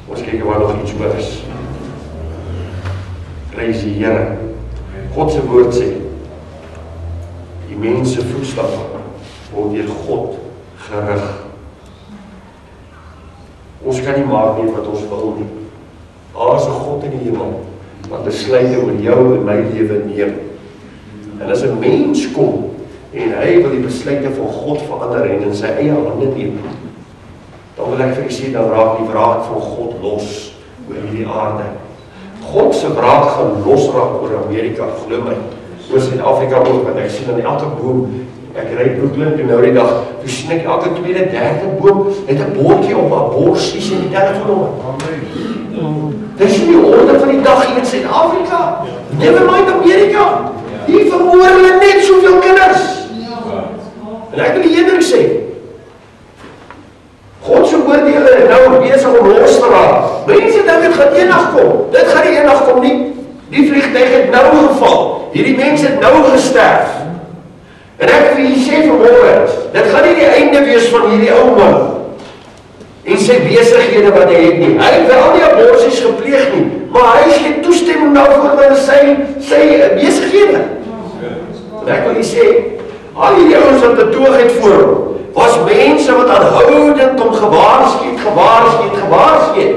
Ons kyk waar nog iets oor is. Prys die Here. God se woord sê, die mense voetstappe word deur God gerig. Ons kan nie maak nie wat ons wil nie. Daar is 'n God in die hemel wat besluite oor jou en my lewe neem. En as 'n mens kom en hy wil die besluite van God verander en in sy eie hande neem, dan wil ek vir u sê, dan raak die wraak van God los oor hierdie aarde. God se wraak gaan losraak oor Amerika, glo my. Oor Suid-Afrika ook, want ek sien aan elke boom, ek ry Brooklyn toe nou die dag, toe sien ek elke tweede, derde boom het 'n bordjie op Aborsies en die telefoonnommer. Dis nie die orde van die dag hier in Suid-Afrika. Never mind Amerika. Hier vermoor hulle net soveel kinders. En ek wil die een ding sê, God se oordele is nou besig om los te raak. Mense dink dit gaan eendag kom. Dit gaan nie eendag kom nie. Die vliegtuig het nou geval. Hierdie mense het nou gesterf. En ek wil hier sê vanmôre, dit gaan nie die einde wees van hierdie ou man en sy besighede wat hy het nie. Hy het wel nie aborsies gepleeg nie, maar hy gee toestemming daarvoor met sy besighede. En ek wil hier sê, al die ouens wat betoog het voor hom, was mense wat aanhoudend om gewaarsku het.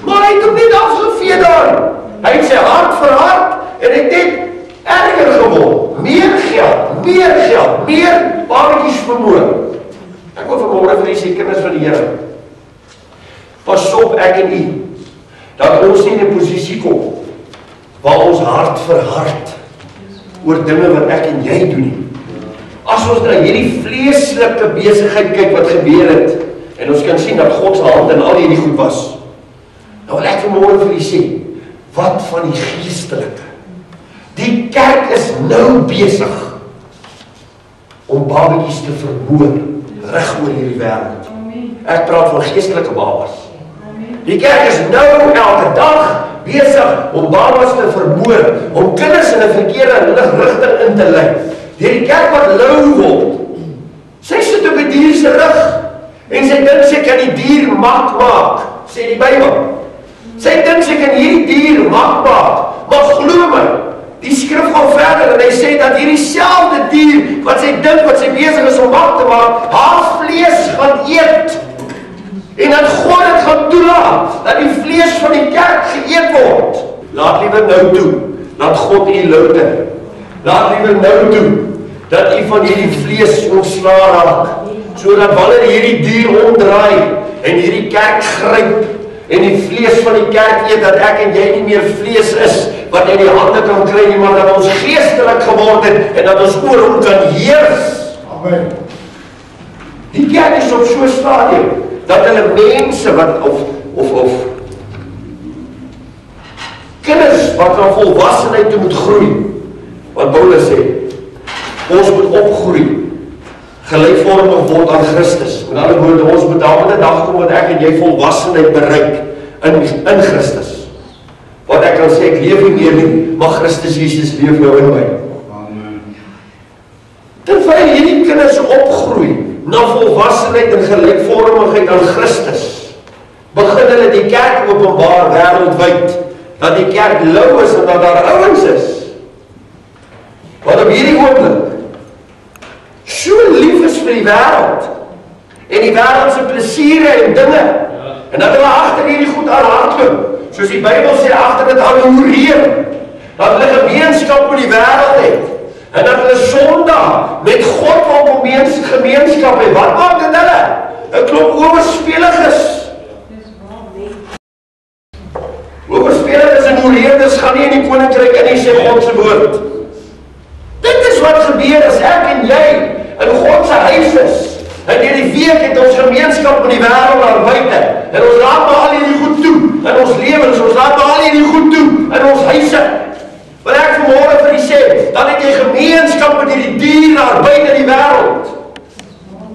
Maar hy het ook net afgevee daar. Hy het sy hart verhard en het net erger geword. Meer geld, meer babetjies vermoor. Ek wil vanmôre vir die kinders van die Here, pas op ek en u, dat ons nie in 'n posisie kom waar ons hart verhard oor dinge wat ek en jy doen nie. As ons na hierdie vleeslike besigheid kyk wat gebeur het, en ons kan sien dat God se hand in al hierdie goed was, nou wil ek vanmôre vir u sê, wat van die geestelike? Die kerk is nou besig om babetjies te vermoor reg oor hierdie wêreld. Ek praat van geestelike babas. Die kerk is nou elke dag besig om babas te vermoor, om kinders in 'n verkeerde rigting in te lei. Deur die kerk wat lou word. Sy sit op 'n dier se rug en sy dink sy kan die dier mak maak, sê die Bybel. Sy dink sy kan hierdie dier mak maak, maar glo my, die skrif gaan verder en hy sê dat hierdie selfde dier wat sy dink wat sy besig is om mak te maak, haar vlees gaan eet. En dat God het gaan toelaat, dat die vlees van die kerk geëet word. Laat liever nou toe, dat God u louter. Laat liever nou toe, dat u van hierdie vlees ontslaan raak, sodat wanneer hierdie dier omdraai, en hierdie kerk gryp, en die vlees van die kerk eet, dat ek en jy nie meer vlees is, wat in die hande kan kry nie, maar dat ons geestelik geword het, en dat ons oor hom kan heers. Amen. Die kerk is op so'n stadium, dat hulle mense wat, of kinders wat aan volwassenheid toe moet groei, wat Paulus sê, ons moet opgroei, gelykvormig word aan Christus. Met ander woorde, ons moet daar met 'n dag kom wat ek en jy volwassenheid bereik in Christus. Wat ek kan sê, ek leef nie meer nie, maar Christus Jesus leef nou in my. Amen. Terwyl hierdie kinders opgroei na volwassenheid en gelykvormigheid aan Christus, begin hulle die kerk openbaar wêreldwyd, dat die kerk lou is en dat daar ouens is, wat op hierdie oomblik so lief is vir die wêreld, en die wêreldse plesiere en dinge, en dat hulle agter hierdie goed aan hardloop, soos die Bybel sê, agter dit aan hoereer, dat hulle gemeenskap met die wêreld het, en dat hulle Sondag met God op gemeenskap het. Wat maak dit hulle? 'n klomp oorspeliges. Oorspeliges en hoereerders gaan nie in die koninkryk in nie, sê God se woord. Dit is wat gebeur as ek en jy in God se huis is. En hierdie week het ons gemeenskap met die wêreld daar buite. En ons laat maar al hierdie goed toe in ons lewens, ons laat maar al hierdie goed toe in ons huise. Wat ek vanmôre vir u sê, dan het jy gemeenskap met hierdie dier daar buite in die wêreld.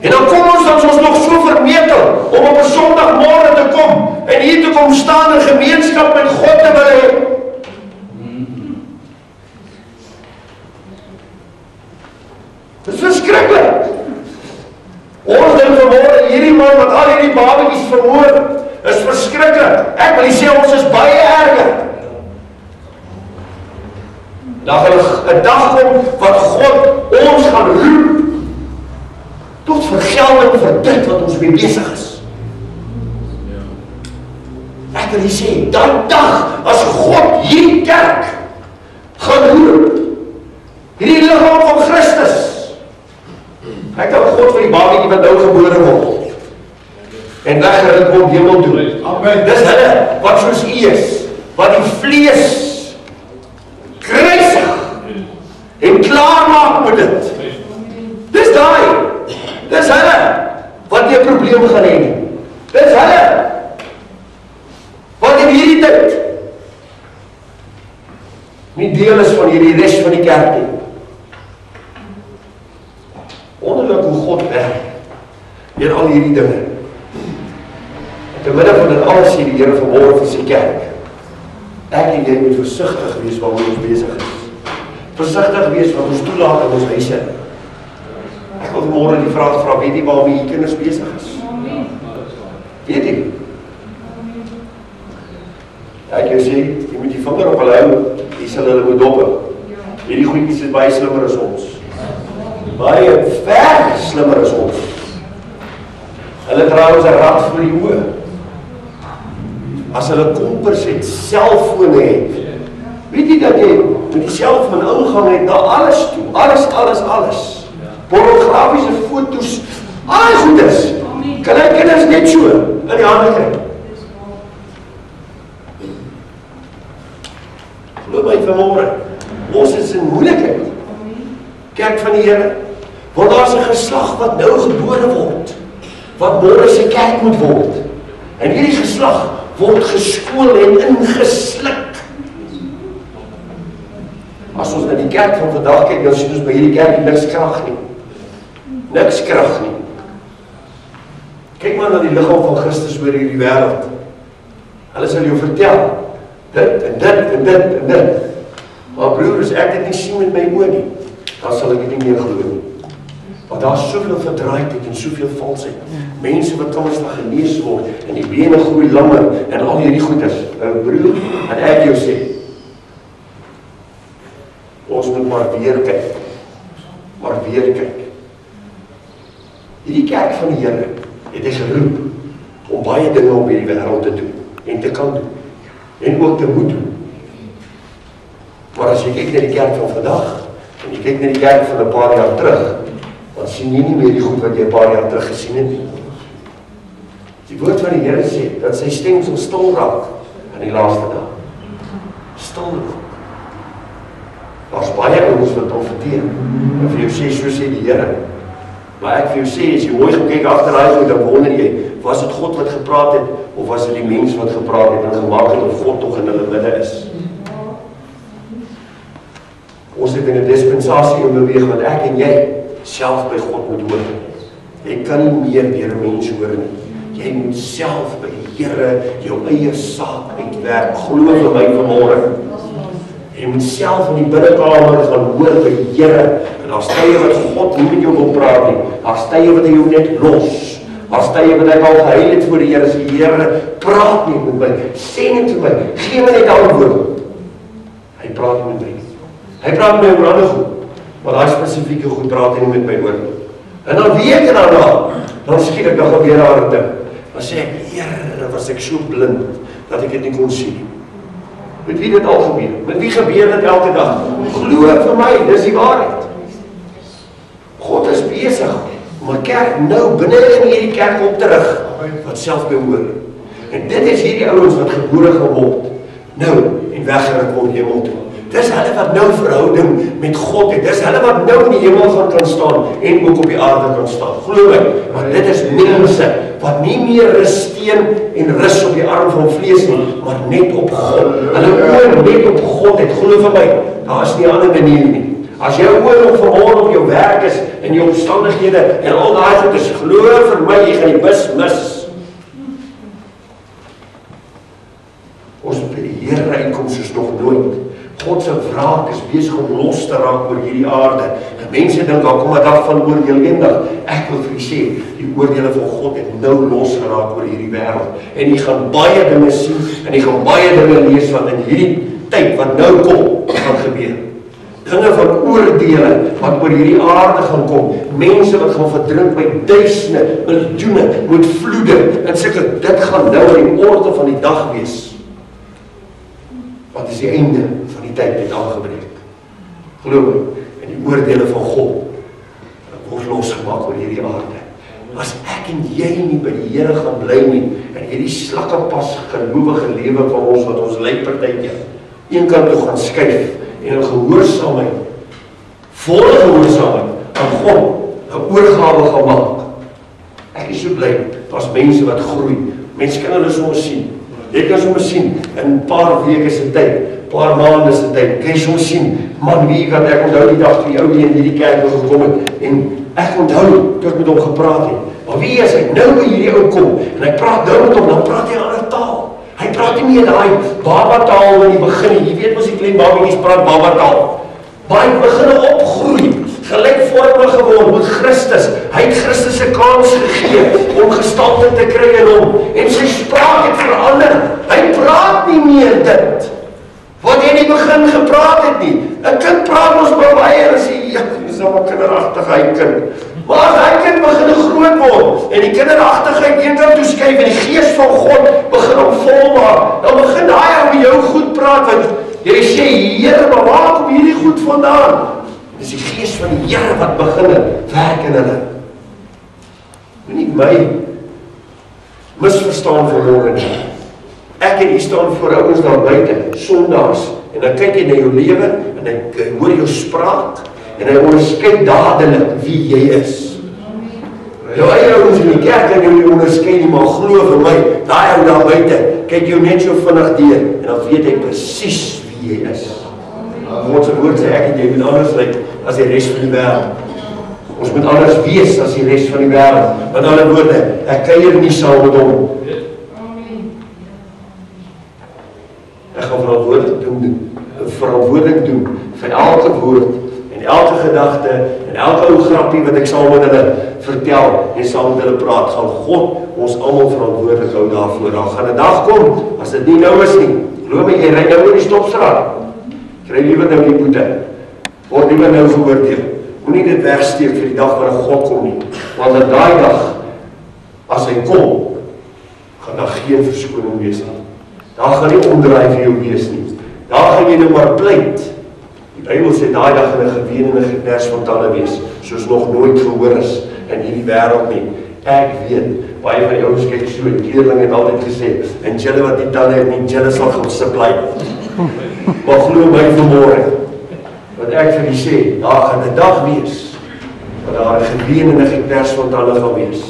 En dan kom ons nog so vermetel om op 'n Sondagmôre te kom en hier te kom staan in gemeenskap met God te wil hê. Dit is verskriklik. Ons dink vanmôre hierdie man wat al hierdie babetjies vermoor, is verskriklik. Ek wil sê ons is baie erger. Dan gaan 'n dag kom wat God ons gaan roep tot vergelding vir dit wat ons mee besig is. Ek wil sê, dan dag as God hierdie kerk gaan roep, hierdie liggaam van Christus. Ek dank God vir die babietjie wat nou gebore word en weggerit word hemel toe. Amen. Dis hulle wat soos U is, wat die vlees kruisig en klaar maak met dit. Dis daai. Dis hulle wat nie 'n probleem gaan hê nie. Dis hulle wat in hierdie tyd nie deel is van hierdie res van die kerk nie. Wonderlik hoe God werk deur al hierdie dinge. Te midde van dit alles sê die Here vanmôre vir sy kerk, ek en jy moet versigtig wees waarmee ons besig is. Versigtig wees wat ons toelaat in ons huise. Ek wil vanmôre die vraag vra, weet jy waarmee jy kinders besig is? Weet jy? Ek jou sê, jy moet die vinger op hulle hou, jy sal hulle moet dop. Hierdie goedjies is baie slimmer as ons. Baie ver slimmer as ons. Hulle dra ons 'n rad voor die oë. As hulle kompers het, selfone het, weet jy dat jy met die selfoon ingang het na alles toe, alles. Pornografiese foto's, al goedes. Kan hy kinders net so in die hande kry? Glo my vanmôre, ons is in moeilikheid. Kerk van die Here, want daar is 'n geslag wat nou gebore word, wat môre se kerk moet word. En hierdie geslag word geskool en ingesluk. As ons na die kerk van vandag kyk, dan sien ons by hierdie kerk niks krag nie. Niks krag nie. Kyk maar na die liggaam van Christus oor hierdie wêreld. Hulle sal jou vertel, dit en dit en dit en dit. Maar broer, as ek dit nie sien met my oë nie, dan sal ek dit nie meer glo nie. Want daar is soveel verdraaidheid en soveel valsheid. Mense wat kan ons dan genees word, en die bene groei langer, en al hierdie goeders. Broer, en ek jou sê, ons moet maar weer kyk. Maar weer kyk. Hierdie kerk van die Here het hy geroep om baie dinge op hierdie wêreld te doen en te kan doen en ook te moet doen. Maar as jy kyk na die kerk van vandag en jy kyk na die kerk van 'n paar jaar terug, dan sien jy nie meer die goed wat jy 'n paar jaar terug gesien het nie. Die woord van die Here sê dat sy stem sal stil raak in die laaste dag. Stil raak. Daar's baie ouens wat profeteer. En vir jou sê, so sê die Here. Maar ek vir jou sê, as jy mooi gaan kyk agter daai goed, dan wonder jy, was dit God wat gepraat het of was dit die mens wat gepraat het en gemaak het of God tog in hulle midde is? Ons het in 'n dispensasie in beweeg wat ek en jy self by God moet hoor. Jy kan nie meer deur 'n mens hoor nie. Jy moet self by die Here jou eie saak uitwerk. Glo vir my vanmôre. Jy moet self in die binnekamer gaan hoor by die Here. En daar's tye wat God nie met jou wil praat nie. Daar's tye wat hy jou net los. Daar's tye wat hy al gehuil het voor die Here. Sê Here, praat nie met my. Sê net vir my. Gee my net antwoord. Hy praat nie met my. Hy praat met my oor ander goed. Maar daai spesifieke goed praat hy nie met my oor nie. En dan weke daarna, dan skielik dan gebeur daar 'n ding. Dan sê ek, Here, was ek so blind dat ek dit nie kon sien nie. Met wie dit al gebeur? Met wie gebeur dit elke dag? Glo vir my, dis die waarheid. God is besig om 'n kerk nou binne in hierdie kerk op te rig wat self behoor. En dit is hierdie ouens wat gebore gaan word nou en weggeruk word hemel toe. Dis hulle wat nou verhouding met God het. Dis hulle wat nou in die hemel gaan kan staan en ook op die aarde kan staan. Glo my, maar dit is mense wat nie meer rus steen en rus op die arm van vlees nie, maar net op God. Hulle oor net op God het. Glo vir my, daar is nie 'n ander manier nie. As jou oor nog vanmôre op jou werk is en jou omstandighede en al daai goed is, glo vir my, jy gaan die bus mis. Ons moet by die Here uitkom soos nog nooit. God se wraak is besig om los te raak oor hierdie aarde. En mense dink, daar kom 'n dag van oordeel eendag. Ek wil vir julle sê, die oordeele van God het nou los geraak oor hierdie wêreld. En jy gaan baie dinge sien en jy gaan baie dinge lees wat in hierdie tyd wat nou kom, gaan gebeur. Dinge van oordeele wat oor hierdie aarde gaan kom. Mense wat gaan verdrink by duisende, miljoene, met vloede. En sulke, dit gaan nou in die orde van die dag wees. Wat is die einde van die tyd het aangebreek. Glo my, en die oordeele van God word losgemaak oor hierdie aarde. As ek en jy nie by die Here gaan bly nie, en hierdie slakkepas gelowige lewe van ons wat ons lyk partytjie een kant toe gaan skuif en 'n gehoorsaamheid, volle gehoorsaamheid aan God 'n oorgawe gaan maak. Ek is so bly, daar's mense wat groei. Mense kan hulle soms sien. Jy kan soms sien, in 'n paar weke se tyd, paar maande se tyd, kan jy soms sien, man, wie wat ek onthou die dag toe jou die in hierdie kerk gekom het, en ek onthou, toe ek met hom gepraat het, maar wie is hy, nou by hierdie ou kom, en ek praat nou met hom, dan praat hy 'n ander taal. Hy praat nie meer daai babataal in die begin, jy weet mos die klein babatjies praat babataal. Maar hy begin opgroei, gelykvormig geword met Christus. Hy het Christus se kans gegee om gestalte te kry in hom. En sy spraak het verander. Hy praat nie meer dit wat hy in die begin gepraat het nie. 'n Kind praat ons baie en sê, ja, dis nou 'n kinderagtige kind. Maar as hy kind begin groot word en die kinderagtigheid eenkant toe skuif en die gees van God begin hom volmaak, dan begin daai ou jou goed praat, want jy sê, Here, maar waar kom hierdie goed vandaan? Dis die gees van die Here wat begin werk in hulle. Moenie my misverstaan vanmôre nie. Ek en u staan voor ouens daar buite, sondags, en dan kyk jy na jou lewe en hy hoor jou spraak en hy onderskei dadelik wie jy is. Jou eie ouens in die kerk kan jy onderskei nie, maar glo vir my, daai ou daar buite kyk jou net so vinnig deur en dan weet hy presies wie jy is. God se woord sê ek en jy moet anders lyk as die res van die wêreld. Ons moet anders wees as die res van die wêreld. Met ander woorde, ek kuier nie saam met hom. Ek gaan verantwoordelik doen vir elke woord en elke gedagte en elke ou grappie wat ek saam met hulle vertel en saam met hulle praat. Gaan God ons almal verantwoordelik hou daarvoor. Daar gaan 'n dag kom as dit nie nou is nie. Glo my, jy ry nou oor die stopstraat. Kry liewer nou die boete. Word liewer nou geoordeel. Moenie dit wegsteek vir die dag wanneer God kom nie. Want op daai dag, as hy kom, gaan daar geen verskoning wees nie. Daar gaan nie omdraai vir jou wees nie. Daar gaan jy nou maar pleit. Die Bybel sê daai dag gaan 'n geween en 'n geknars van tande wees, soos nog nooit gehoor is in hierdie wêreld nie. Ek weet, baie van die ouens kyk so, die leerlinge het altyd gesê, en julle wat die tande het nie, julle sal gaan supply. Maar glo my vanmôre, wat ek vir julle sê, daar gaan 'n dag wees, wat daar 'n geween en 'n geknars van tande gaan wees.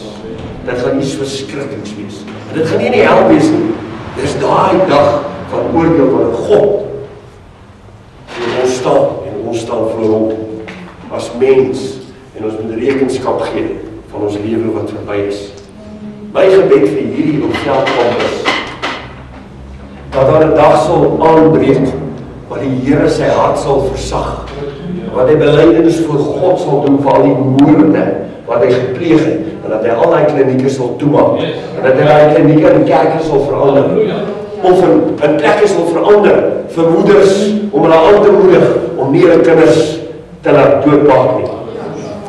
Dit gaan iets verskrikliks wees. En dit gaan nie in die hel wees nie. Dis daai dag van oordeel van God. En ons staan voor hom as mens en ons moet rekenskap gee van ons lewe wat verby is. My gebed vir hierdie Veldkamp is dat daar 'n dag sal aanbreek wat die Here sy hart sal versag, wat hy belydenis voor God sal doen vir al die moorde wat hy gepleeg het, en dat hy al die klinieke sal toemaak, en dat hy die klinieke en kerke sal verander, of in plekke sal verander vir moeders om hulle aan te moedig om nie hulle kinders te laat doodmaak nie.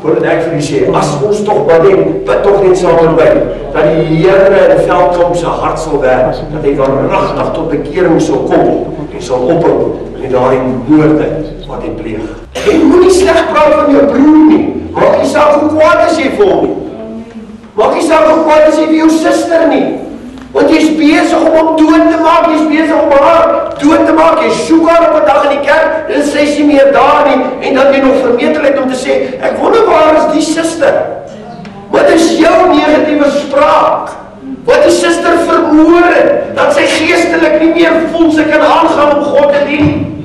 Voordat ek vir u sê, as ons tog bid tog net saam met my, dat die Here in Veldkamp se hart sal werk, dat hy waaragtig tot bekering sal kom en sal ophou met daardie moorde wat hy pleeg. Jy moenie sleg praat van jou broer nie. Maak nie saak hoe kwaad is jy vir hom nie. Maak nie saak hoe kwaad is jy vir jou suster nie. Want jy is besig om hom dood te maak, jy is besig om haar dood te maak, jy soek haar op 'n dag in die kerk, en sy is nie meer daar nie, en dan jy nog vermetelheid om te sê, ek wonder waar is die suster? Wat is jou negatiewe spraak? Wat die suster vermoor het, dat sy geestelik nie meer voel, sy kan aangaan om God te dien.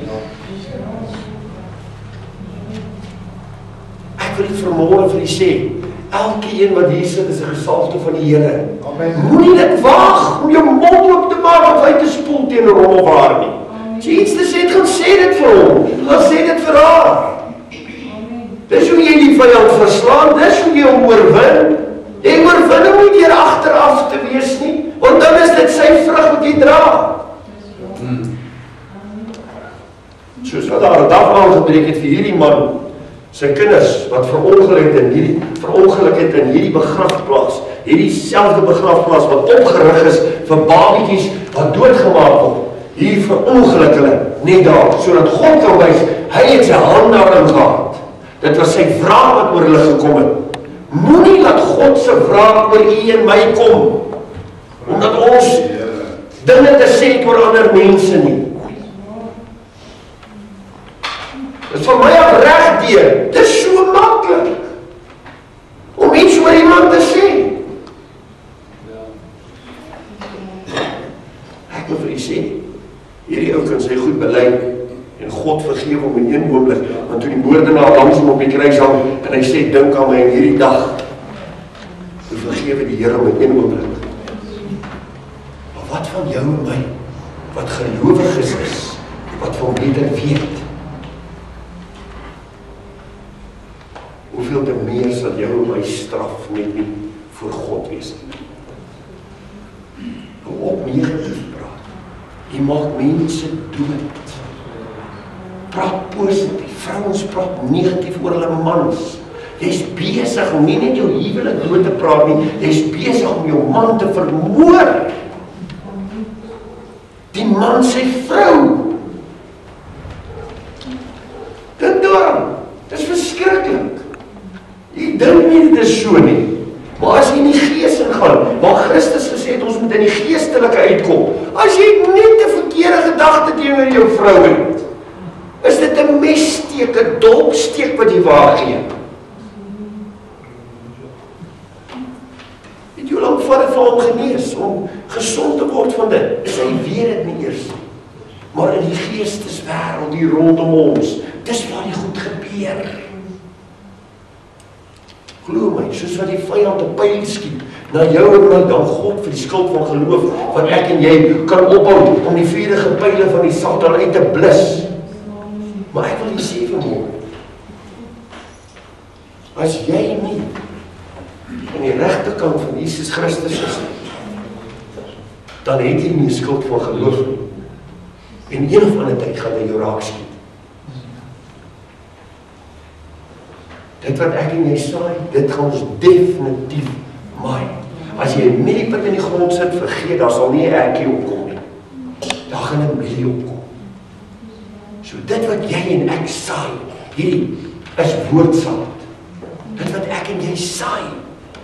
Ek wil dit vanmôre vir u sê, elke een wat hier sit is 'n gesalfde van die Here. Moenie dit waag om jou mond oop te maak of uit te spoel teenoor hom of haar nie. As jy iets te sê het, gaan sê dit vir hom. Gaan sê dit vir haar. Dis hoe jy die vyand verslaan, dis hoe jy hom oorwin. Jy oorwin hom nie deur agteraf te wees nie, want dan is dit sy vrug wat jy dra. Soos wat daar 'n dag aangebreek het vir hierdie man, sy kinders wat verongeluk het in hierdie begrafplaas, hierdie selfde begrafplaas wat opgerig is vir babietjies wat doodgemaak word, hier verongeluk hulle net daar, sodat God kan wys, hy het sy hand daarin gehad. Dit was sy wraak wat oor hulle gekom het. Moenie laat God se wraak oor u en my kom, omdat ons dinge te sê het oor ander mense nie. Dit is vir my af regdeur. Dit is so maklik om iets oor iemand te sê. Ek wil vir u sê, hierdie ou kan sy goed bely en God vergewe hom in een oomblik, want toe die moordenaar langs hom op die kruis hang en hy sê, dink aan my in hierdie dag, toe vergewe die Here hom in een oomblik. Maar wat van jou en my, wat gelowig is, wat van beter weet? Hoeveel te meer sal jou en my straf net nie voor God wees nie. Hou op negatief praat. Jy maak mense dood. Praat positief. Vrouens praat negatief oor hulle mans. Jy's besig om nie net jou huwelik dood te praat nie, jy's besig om jou man te vermoor. Die man sy vrou. Dink daaraan. Dit is verskriklik. Jy dink nie dit is so nie. Maar as jy in die gees ingaan, waar Christus gesê het, ons moet in die geestelike uitkom. As jy net 'n verkeerde gedagte teenoor jou vrou het, is dit 'n messteek, 'n dolksteek wat jy waar gee. Het jy hoe lank vat dit vir hom genees, om gesond te word van dit? Sy weet dit nie eers. Maar in die geesteswêreld hier rondom ons, dis waar die goed gebeur. Glo my, soos wat die vyand 'n pyl skiet na jou en my, dan God vir die skuld van geloof, wat ek en jy kan ophou om die vuurige pyle van die Satan uit te blus. Maar ek wil jy sê vanmôre, as jy nie aan die regterkant van Jesus Christus is, dan het jy nie 'n skuld van geloof nie. En een of ander tyd gaan hy jou raak skiet. Dit wat ek en jy saai, dit gaan ons definitief maai. As jy 'n mieliepit in die grond sit, vergeet, daar sal nie 'n ertjie opkom nie. Daar gaan 'n mielie opkom. So dit wat jy en ek saai, hierdie is woordsaad. Dit wat ek en jy saai,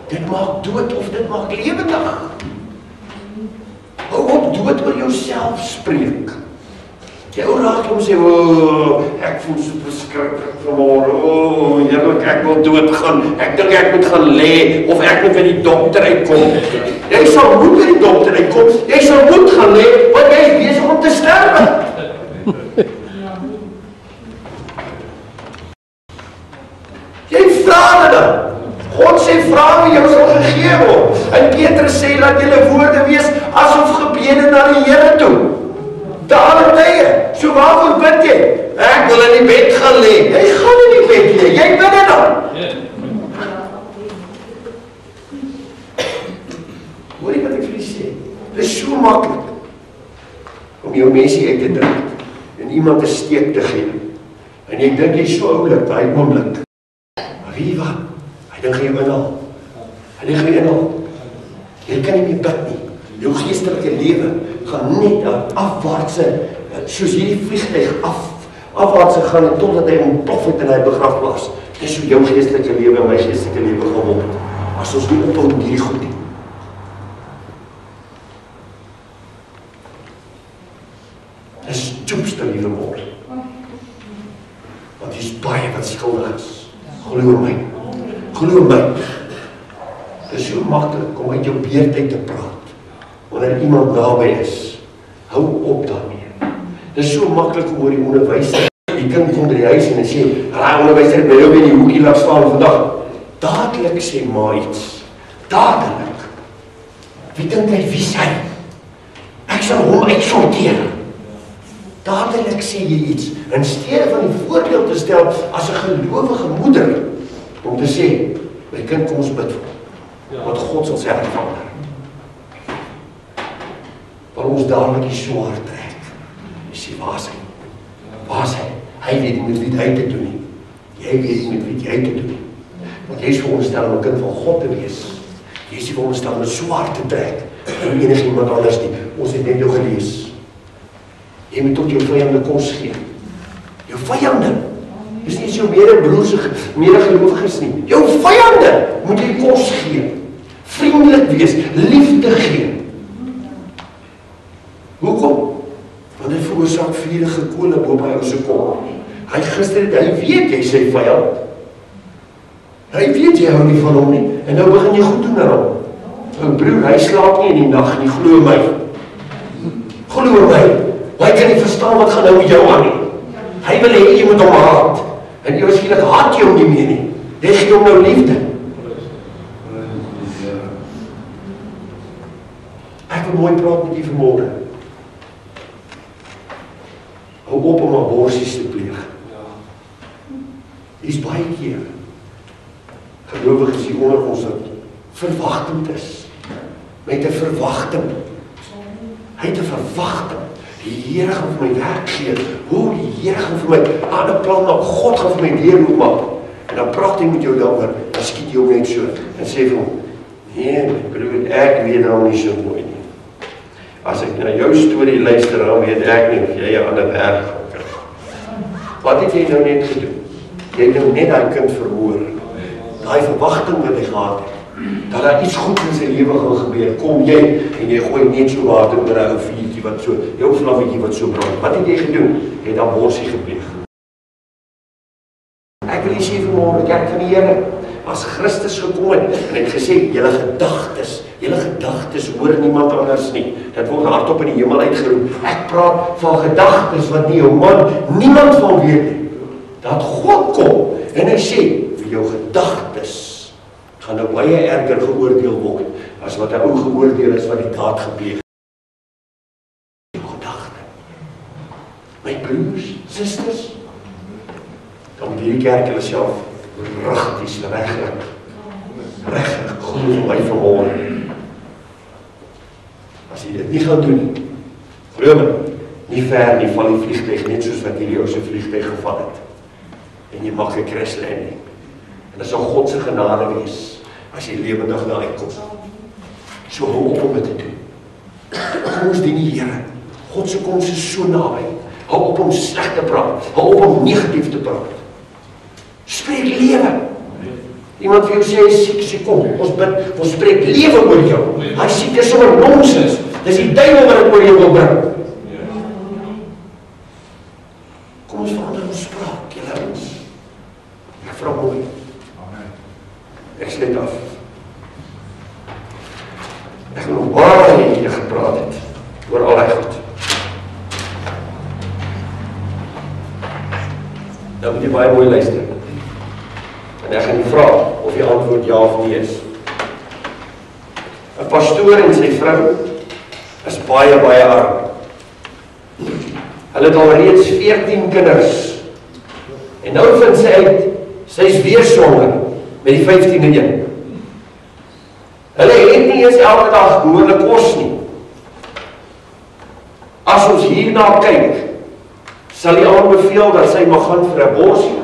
dit maak dood of dit maak lewendig. Hou op dood oor jouself spreek. Jy ou raak om sê, ek voel so verskriklik vanmôre, heerlik, ek wil doodgaan, ek dink ek moet gaan lê, of ek moet by die dokter uitkom. Jy sal moet by die dokter uitkom, jy sal moet gaan lê, want jy is besig om te sterwe. Jy vra dit. God sê, vra wie jou sal gegee word. En Petrus sê, laat julle woorde wees, asof gebede na die Here toe. Te alle tye. So waarvoor bid jy? Ek wil in die bed gaan lê. Jy gaan in die bed lê. Jy bid dit dan. Hoor jy wat ek vir julle sê? Dit is so maklik om jou mensie uit te druk en iemand 'n steek te gee. En jy dink jy so oulik, daai oomblik. Maar weet jy wat? Hy dink jy inhaal. Hy dink jy inhaal. Jy kan nie meer bid nie. Jou geestelike lewe gaan net afwaartse, soos hierdie vliegtuig afwaartse gaan en totdat hy ontplof het in hy begrafplaas. Dis hoe jou geestelike lewe en my geestelike lewe gaan word. As ons nie ophou met hierdie goed nie. Dis joepste liewe word. Want dis baie wat skuldig is. Glo my. Glo my. Dis so maklik om uit jou beerdheid te praat. Wanneer iemand naby is, hou op daarmee. Dit is so maklik om oor die onderwyser. Die kind kom by die huis en hy sê, onderwyser het my nou by die hoekie laat staan vandag. Dadelik sê maar iets. Dadelik. Wie dink hy, wie is hy? Ek sal hom uitsorteer. Dadelik sê jy iets. In steede van die voorbeeld te stel as 'n gelowige moeder, om te sê, my kind, kom ons bid vir. Want God sal sy hart verander. Maar ons dadelik die swaar trek. Jy sê, waar is hy? Waar is hy? Hy weet nie met wie hy te doen nie. Jy weet nie met wie jy te doen nie. Want jy is veronderstel om 'n kind van God te wees. Jy is veronderstel om 'n swaar te trek. En enige iemand anders nie. Ons het net jou gelees. Jy moet tot jou vyande kos gee. Jou vyande. Dis nie jou medebroers, medegelowiges nie. Jou vyande moet jy kos gee. Vriendelik wees, liefde gee. Hoekom? Want dit veroorsaak vurige kole bo by ou se kop. Hy gister het, hy weet jy sy vyand. Hy weet jy hou nie van hom nie. En nou begin jy goed doen aan hom. Ou broer, hy slaap nie in die nag nie, glo my. Glo my. Hy kan nie verstaan wat gaan nou met jou aan nie. Hy wil hê jy moet hom haat. En jy waarskynlik haat jy hom nie meer nie. Jy gee hom nou liefde. Ek wil mooi praat met jy vanmôre. Hou op om aborsies te pleeg. Dis baie keer gelowiges hier onder ons wat verwagtend is. Met 'n verwagting. Hy het 'n verwagting. Die Here gaan vir my werk gee. Hoe die Here gaan vir my 'n plan maak. God gaan vir my deurloop maak. En dan praat hy met jou daaroor. Dan skiet jy hom net so en sê vir hom: "Nee, my broer, ek weet nou nie so mooi nie. As ek na jou storie luister, dan weet ek nie of jy 'n ander werk gaan kry. Wat het jy nou net gedoen? Jy het nou net daai kind verhoor. Daai verwagting wat hy gehad het, dat daar iets goed in sy lewe gaan gebeur. Kom jy en jy gooi net so water oor 'n ou vuurtjie wat so, jou vlaggetjie wat so brand. Wat het jy gedoen? Jy het aborsie gepleeg. Ek wil sê vanmôre, kerk van die Here, as Christus gekom het en het gesê, julle gedagtes hoor niemand anders nie. Dit word hardop in die hemel uitgeroep. Ek praat van gedagtes wat nie jou man, niemand van weet nie. Dat God kom en hy sê, vir jou gedagtes gaan nou baie erger geoordeel word as wat 'n ou geoordeel is wat die daad gepleeg het. Jou gedagte. My broers, susters, dan moet hierdie kerk hulle self rigties regkry. Regtig, glo vir my vanmôre. As jy dit nie gaan doen nie, glo my, nie ver nie val die vliegtuig net soos wat hierdie ou se vliegtuig geval het. En jy mag 'n crash landing. En dit sal God se genade wees as jy lewendig daar uitkom. So hou op om dit te doen. Kom ons dien die Here. God se koms is so naby. Hou op om sleg te praat. Hou op om negatief te praat. Spreek lewe. Iemand vir jou sê, hy is siek, sê kom, ons bid, ons spreek lewe oor jou. Hy siek is sommer nonsens. Dis die duiwel wat dit oor jou wil bring. Kom ons verander ons spraak, julle ouens. Ek vra mooi. Ek sluit af. Ek wil nog baie hier gepraat het oor al die goed. Nou moet jy baie mooi luister. En ek gaan die vraag of die antwoord ja of nee is. 'n Pastoor en sy vrou is baie arm. Hulle het al reeds 14 kinders. En nou vind sy uit, sy is weer swanger met die 15e een. Hulle het nie eens elke dag behoorlik kos nie. As ons hierna kyk, sal die aanbeveel dat sy mag gaan vir 'n aborsie.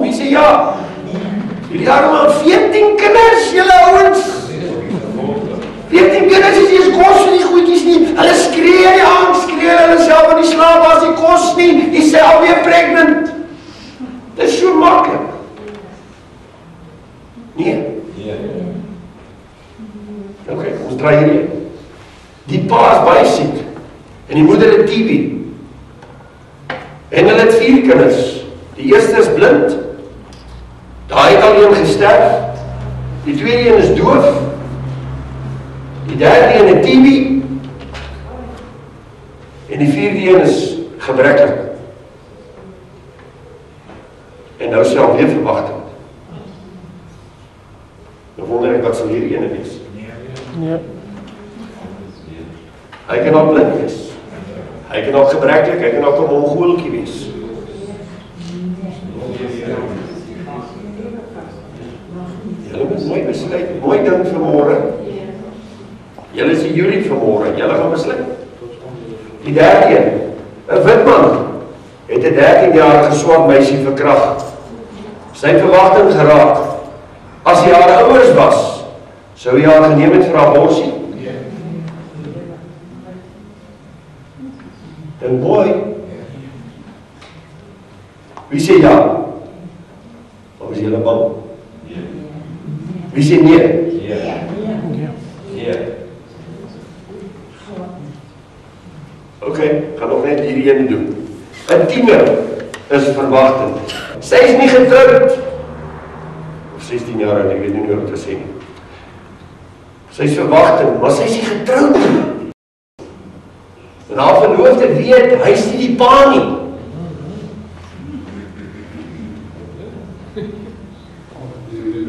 Wie sê ja? Hierdie arme 14 kinders, julle ouens. 14 kinders is nie eens kos vir die goedjies nie. Hulle skree die aand, skree hulle self in die slaap as die kos nie. Die sê alweer pregnant. Dit is so maklik. Nee. Ok, ons draai hierdie. Die pa is baie siek. En die moeder het TB. En hulle het 4 kinders. Die eerste is blind. Daai het al een gesterf. Die tweede een is doof. Die derde een het TB. En die vierde een is gebrekkig. En nou self weer verwagting. Nou wonder ek wat sal hierdie ene wees. Nee. Hy kan ook blind wees. Hy kan ook gebrekkig, hy kan ook 'n mongooltjie wees. Julle moet mooi besluit, mooi ding vir môre. Julle is die jury vir môre, julle gaan besluit. Die derde een, 'n wit man, het 'n 13-jarige swart meisie verkragt. Sy verwagting geraak. As hy haar ouers was, sou hy haar geneem het vir aborsie. En mooi. Wie sê ja? Of is julle bang? Wie sê nee? Nee. Ok, gaan nog net hierdie ene doen. 'n tiener is verwagtend. Sy is nie getroud. Of 16 jaar oud, ek weet nie hoe om te sê nie. Sy is verwagtend, maar sy is nie getroud nie. En haar verloofde weet, hy is nie die pa nie.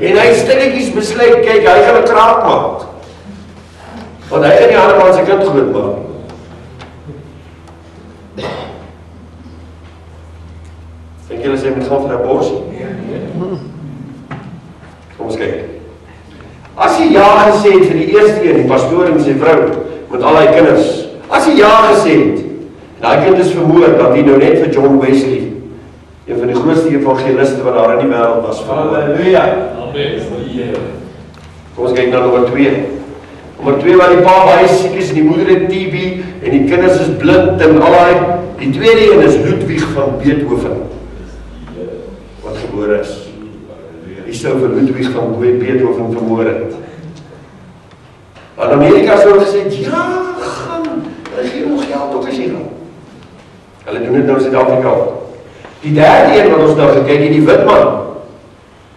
En hy stilletjies besluit, kyk, hy gaan 'n kraak maak. Want hy gaan die ander man se kind groot maak. Dink julle sy moet gaan vir 'n aborsie? Kom ons kyk. As hy ja gesê het vir die eerste een, die pastoor en sy vrou, met al hy kinders, as hy ja gesê het, en daai kind is vermoor, dat hy nou net vir John Wesley, een van die grootste evangeliste wat daar in die wêreld was, vermoor. Halleluja! Kom ons kyk na nommer 2. Nommer 2, waar die pa baie siek is, en die moeder het TB, en die kinders is blind, en al die tweede een is Ludwig van Beethoven, wat gebore is. Die sou vir Ludwig van Beethoven vermoor het. In Amerika sou gesê, ja, gaan, hulle gee nog geld ook as jy gaan. Hulle doen dit nou in Suid-Afrika. Die derde een wat ons nou gekyk het, die wit man,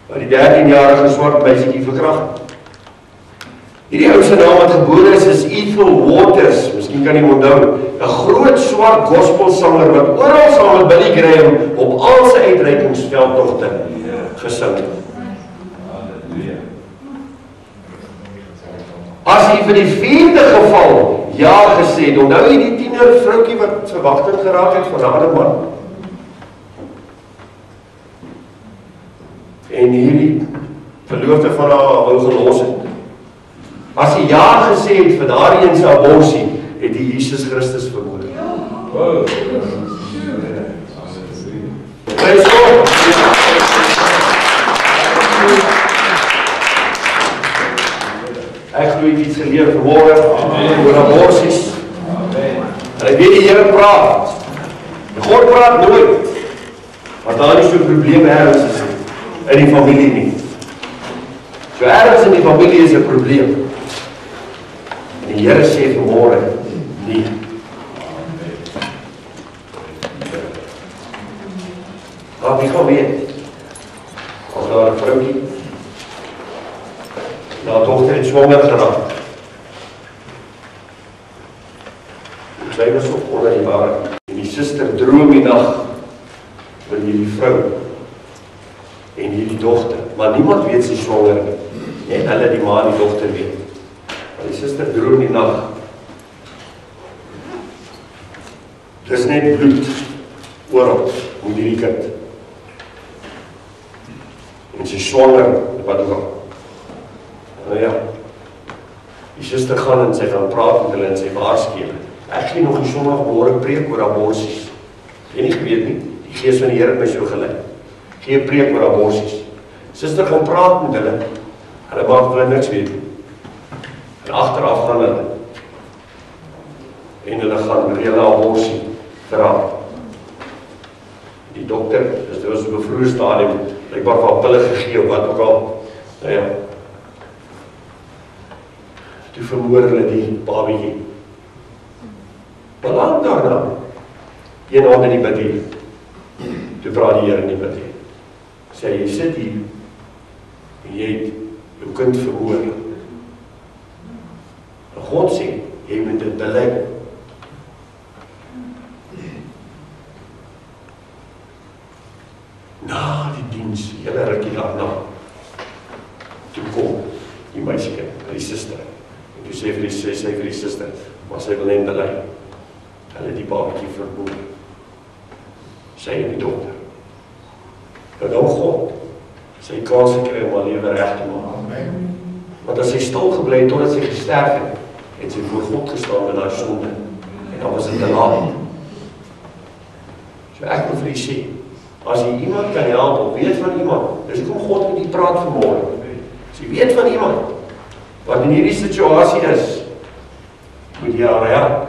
wat die 13-jarige swart meisietjie verkragt. Hierdie ou se naam wat gebore is Ethel Waters, miskien kan jy hom onthou, 'n groot swart gospelsanger wat oral saam met Billy Graham op al sy uitreikingsveldtogte gesing het. As hy vir die 4de geval ja gesê het, onthou jy die tiener vroukie wat verwagting geraak het van 'n ander man? En hierdie verloofde van haar wou gelos het. As hy ja gesê het vir daardie een se aborsie, het hy Jesus Christus vermoor. Prys God. toe het iets geleer vanmorgen oor aborsies. En ek weet die Here praat. God praat nooit. Maar daar is so probleme ergens in die familie nie. So ergens in die familie is 'n probleem. En die Here sê vanmorgen, nee. Maar wie gaan weet? As daar 'n vroukie na dogter het swanger geraak. Sy was op onder die ware. En die suster droom die nag oor hierdie vrou en hierdie dogter. Maar niemand weet sy swanger nie. Net hulle die ma en die dogter weet. Maar die suster droom die nag. Dis net bloed oral om hierdie kind. En sy swanger, wat ook al. Nou ja, die suster gaan en sy gaan praat met hulle en sy waarsku hulle. Ek gee nog die Sondagmôre preek oor aborsies. Jy nie geweet nie, die Gees van die Here het my so gelei. Gee 'n preek oor aborsies. Suster gaan praat met hulle. Hulle maak hulle niks weet nie. En agteraf gaan hulle. En hulle gaan reële aborsie vra. Die dokter, dus dit was op 'n vroeë stadium, blykbaar van pille gegee of wat ook al. Nou ja. Toe vermoor hulle die babietjie. Belang daarna. Een aand in die bid hier. Toe praat die Here in die bid hier. Sê, jy sit hier en jy het jou kind vermoor. En God sê, jy moet dit bely. Na die diens, hele rukkie daarna, toe kom die meisiekind, die suster. En toe sê vir die suster, maar sy wil net bely. Hulle die babatjie vermoor. Sy en die dokter. En dan God, sy kans gekry om haar lewe reg te maak. Want as sy stil gebly het totdat sy gesterf het, het sy voor God gestaan met haar sonde. En dan was dit te laat. So ek wil vir u sê, as jy iemand kan help, of weet van iemand, dis hoekom God met u praat vanmôre. As jy weet van iemand, wat in hierdie situasie is, moet jy haar help.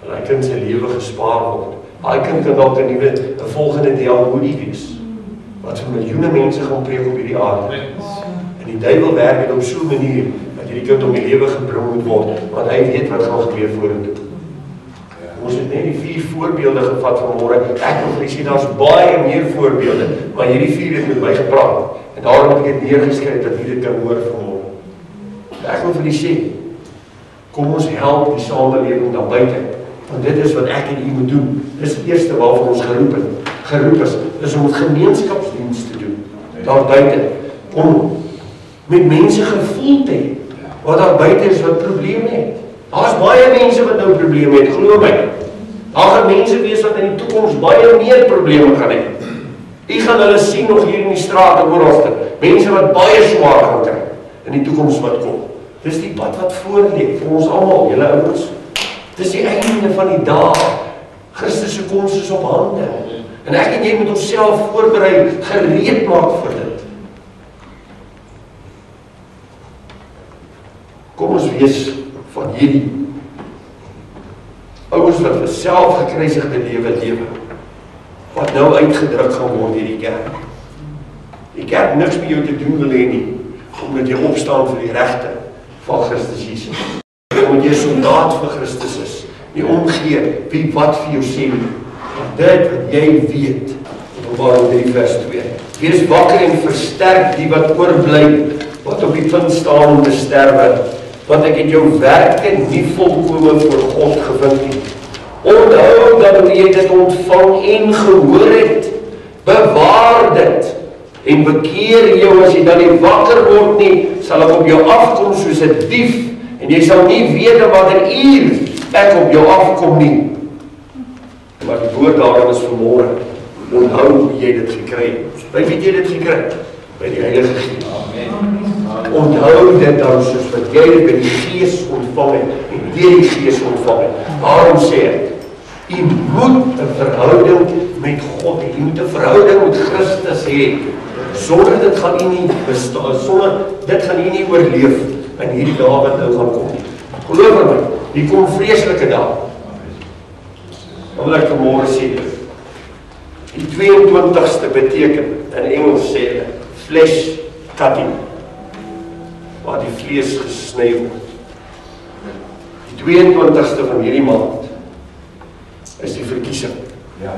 En hy kind sy lewe gespaar word. Hy kind kan dalk 'n volgende deel moedie wees. Wat vir miljoene mense gaan preek op hierdie aarde. En die duiwel werk dit op so 'n manier, dat hierdie kind om die lewe gebring moet word, want hy weet wat gaan gebeur vorentoe. Ons het net die 4 voorbeelde gevat vanmôre. Ek wil vir julle sê, daar's baie meer voorbeelde, maar hierdie 4 het met my gepraat. En daarom het ek dit neergeskryf, dat jy dit kan hoor vanmôre. Ek wil vir julle sê, kom ons help die samelewing daar buite. Want dit is wat ek en u moet doen. Dis die eerste waarvoor ons geroep is om gemeenskapsdiens te doen. Daar buite, om met mense gevoel te hê, wat daar buite is wat probleme het. Daar's baie mense wat nou probleme het, glo my. Daar gaan mense wees wat in die toekoms baie meer probleme gaan hê. U gaan hulle sien nog hier in die strate oralste. Mense wat baie swaar gaan kry in die toekoms wat kom. Dis die pad wat voorlê vir ons almal, julle ouens. Dis die einde van die dag. Christus se koms is op hande. En ek en jy moet onsself voorberei, gereed maak vir dit. Kom ons wees van hierdie ouens wat vir self gekruisigde lewe, wat nou uitgedruk gaan word hierdie kerk. Die kerk niks met jou te doen wil hê nie, omdat jy opstaan vir die regte van Christus Jesus. Omdat jy 'n soldaat vir Christus is, nie omgee wie wat vir jou sê nie. Dit wat jy weet, Openbaring 3 vers 2. Wees wakker en versterk die wat oorbly, wat op die punt staan om te sterwe, want ek het jou werke nie volkome voor God gevind nie. Onthou dat hoe jy dit ontvang en gehoor het, bewaar dit en bekeer jou. As jy dan nie wakker word nie, sal ek op jou afkom soos 'n dief, en jy sal nie weet in watter uur ek op jou afkom nie. Maar die woord daarom is vanmôre, onthou hoe jy dit gekry het. By wie jy dit gekry het? By die Heilige Gees. Onthou dit dan soos wat jy dit by die Gees ontvang het, en deur die Gees ontvang het. Daarom sê ek, U moet 'n verhouding met God hê. U moet 'n verhouding met Christus hê. Sonder dit gaan u nie bestaan, sonder dit gaan u nie oorleef in hierdie dae wat nou gaan kom. Geloof my, hier kom vreeslike dae. Dan wil ek vanmôre sê dit. Die 22ste beteken, in Engels sê hulle, flesh cutting, waar die vlees gesny word. Die 22ste van hierdie maand is die verkiesing. Ja.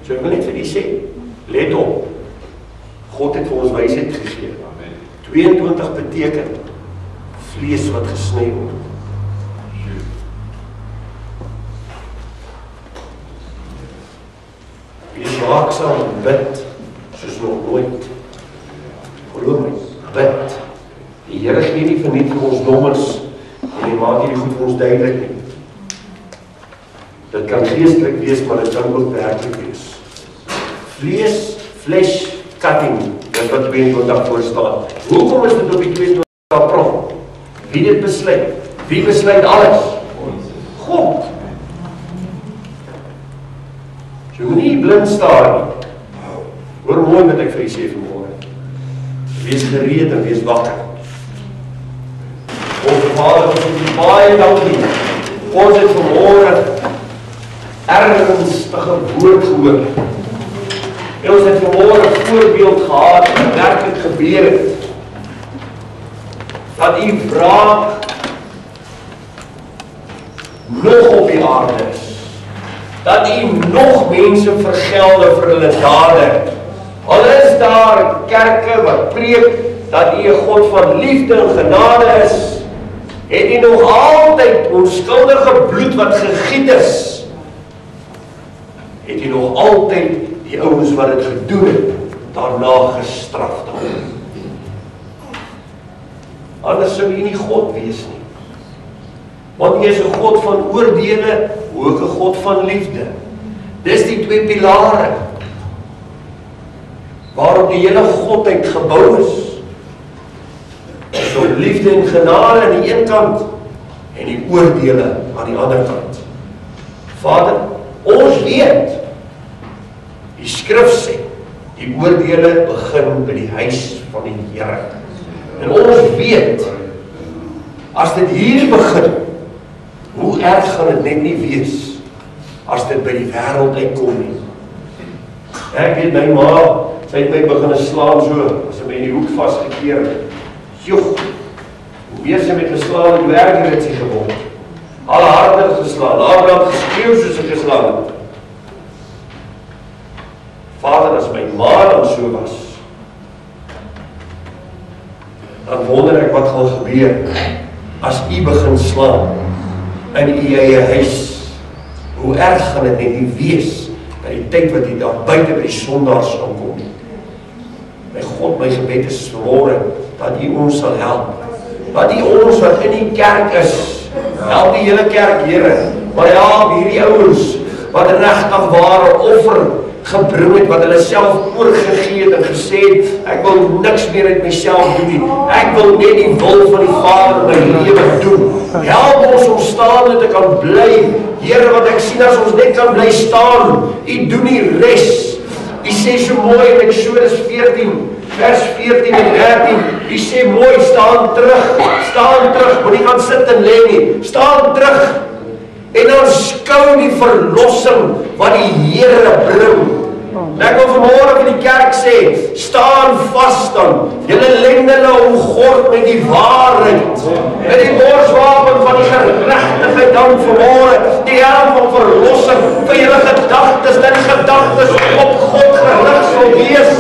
So ek wil net vir die sê, let op, God het vir ons wysheid gegee. 22 beteken vlees wat gesny word. Wees waaksaam, bid soos nog nooit. Geloof my, bid. Die Here gee nie verniet vir ons nommers en hy maak hierdie goed vir ons duidelik nie. Dit kan geestelik wees, maar dit kan ook werklik wees. Vlees, flesh cutting, dit wat 22 voor staan. Hoekom is dit op die 22 April? Wie dit besluit? Wie besluit alles? God. So moet nie blind staar nie. Hoor mooi wat ek vir u sê vanmôre. Wees gereed en wees wakker. Ons Vader, ons het baie dankie. Ons het vanmôre ernstige woord gehoor. En ons het vanmôre 'n voorbeeld gehad wat werklik gebeur het. Dat u wraak nog op die aarde is. Dat u nog mense vergelde vir hulle dade. Al is daar kerke wat preek dat u 'n God van liefde en genade is, het u nog altyd onskuldige bloed wat gegiet is. Het u nog altyd die ouens wat dit gedoen het, daarna gestraf daarin. Anders sou u nie God wees nie. Want u is 'n God van oordeele, ook 'n God van liefde. Dis die twee pilare waarop die hele godheid gebou is. So liefde en genade aan die een kant en die oordeele aan die ander kant. Vader, ons weet, die skrif sê, die oordeele begin by die huis van die Here. En ons weet, as dit hier begin, hoe erg gaan dit net nie wees, as dit by die wêreld uitkom nie. Ek weet my ma, sy het my begin slaan so, as sy my in die hoek vasgekeer het. Joeg, hoe meer sy my geslaan het, hoe erger het sy geword. Alle harder geslaan, Abraham geskreeuw soos sy geslaan het. Vader, as my ma dan so was, dan wonder ek wat gaan gebeur, as u begin slaan, in u eie huis. Hoe erg gaan dit net nie wees, by die tyd wat u daar buite by die sondaars aankom. My God, my gebed is vanmôre, dat u ons sal help. Dat u ons wat in die kerk is, help die hele kerk, Here, maar help hierdie ouens, wat regtig ware offer gebring het, wat hulle self oorgegee het en gesê het, ek wil niks meer uit myself doen nie, ek wil net die wil van die Vader in my lewe doen. Help ons om staande te kan bly, Here, wat ek sien as ons net kan bly staan, u doen die res. U sê so mooi in Eksodus 14, vers 14 en 13, u sê mooi, staan terug, moet nie gaan sit en lê nie, staan terug, en dan skou die verlossing wat die Here bring. En ek wil vanmôre vir die kerk sê, staan vas dan, julle lendene omgord met die waarheid, met die borswapen van die geregtigheid dan vanmôre, die helm van verlossing, vir julle gedagtes, dat die gedagtes op God gerig sal wees,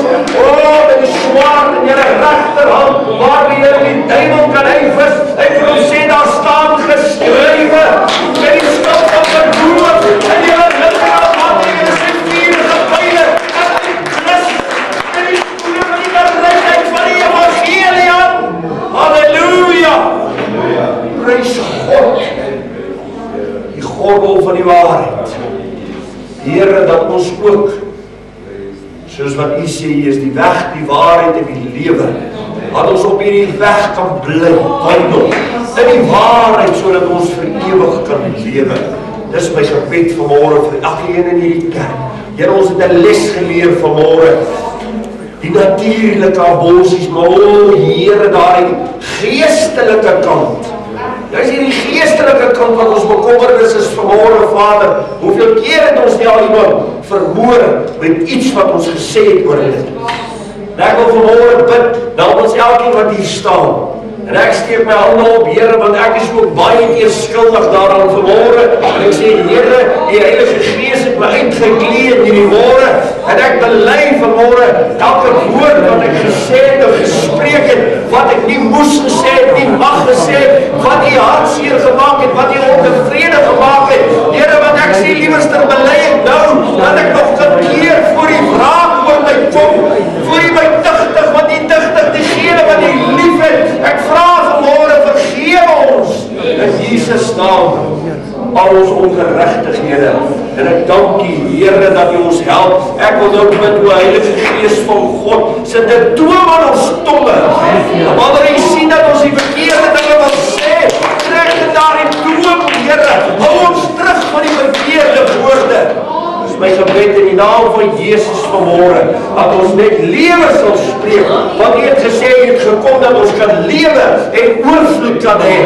met die swaard in julle regterhand, waarmee julle die duiwel kan uitwis, en vir ons sê, daar staan geskrywe, met die skrif van verwoord, en julle linkerhand, wat julle sê, vierige pijle, en die Christus, en die spoede van die geregtigheid van die evangelie. Halleluja! Prys God, die gordel van die waarheid. Here, dat ons ook, soos wat u sê, hier is die weg, die waarheid en die lewe, dat ons op hierdie weg kan bly wandel. in die waarheid, sodat ons vir ewig kan lewe. Dis my gebed vanmôre vir elkeen in hierdie kerk. Here, ons het 'n les geleer vanmôre. Die natuurlike aborsies, maar Here, daai geestelike kant. Dis hierdie geestelike kant wat ons bekommernis is vanmôre, Vader. Hoeveel keer het ons nie al iemand vermoor met iets wat ons gesê het oor dit? En ek wil vanmôre bid namens elkeen wat hier staan. En ek steek my hande op, Here, want ek is ook baie keer skuldig daaraan vanmôre. En ek sê, Here, die Heilige Gees het my uitgeklee in hierdie môre. En ek bely vanmôre elke woord wat ek gesê het of gespreek het, wat ek nie moes gesê het, nie mag gesê het, wat die hartseer gemaak het, wat die ontevrede gemaak het. Here, want ek sê liewerster bely ek nou, dat ek nog kan keer voor die wraak oor my kom, voor die my tigtig, want die tigtig, diegene wat die lief het. Ek vra vanmôre, vergewe ons in Jesus naam al ons ongeregtighede. En ek dank U, Here, dat U ons help. Ek wil nou bid, o Heilige Gees van God, sit 'n toom aan ons tonge. En wanneer U sien dat ons die verkeerde dinge wil sê, trek dit daar die toom, Here. Hou ons terug van die verkeerde woorde. Dis my gebed in die naam van Jesus vanmôre, dat ons net lewe sal spreek. Want U het gesê, U het gekom dat ons kan lewe en oorvloed kan hê.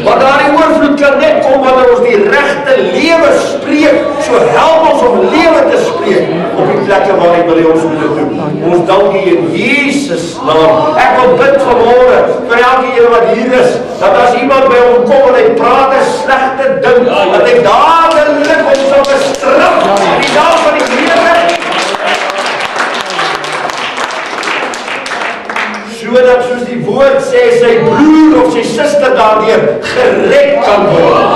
Want daardie oorvloed kan net kom wanneer ons die regte lewe spreek. So help ons om lewe te spreek op die plekke waar U wil ons moet doen. Ons dank U in Jesus naam. Ek wil bid vanmôre vir elkeen wat hier is, dat as iemand by hom kom en hy praat 'n slegte ding, dat hy dadelik hom sal bestraf in die naam van die Here. Sodat soos die woord sê, sy broer of sy suster daardeur gered kan word.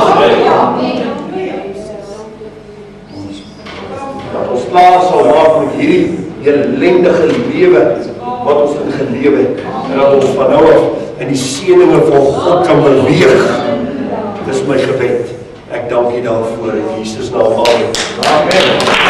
Dat ons klaar sal maak met hierdie ellendige lewe wat ons in gelewe het. En dat ons van nou af in die seëninge van God kan beweeg. Dis my gebed. Ek dank U daarvoor in Jesus naam. Amen.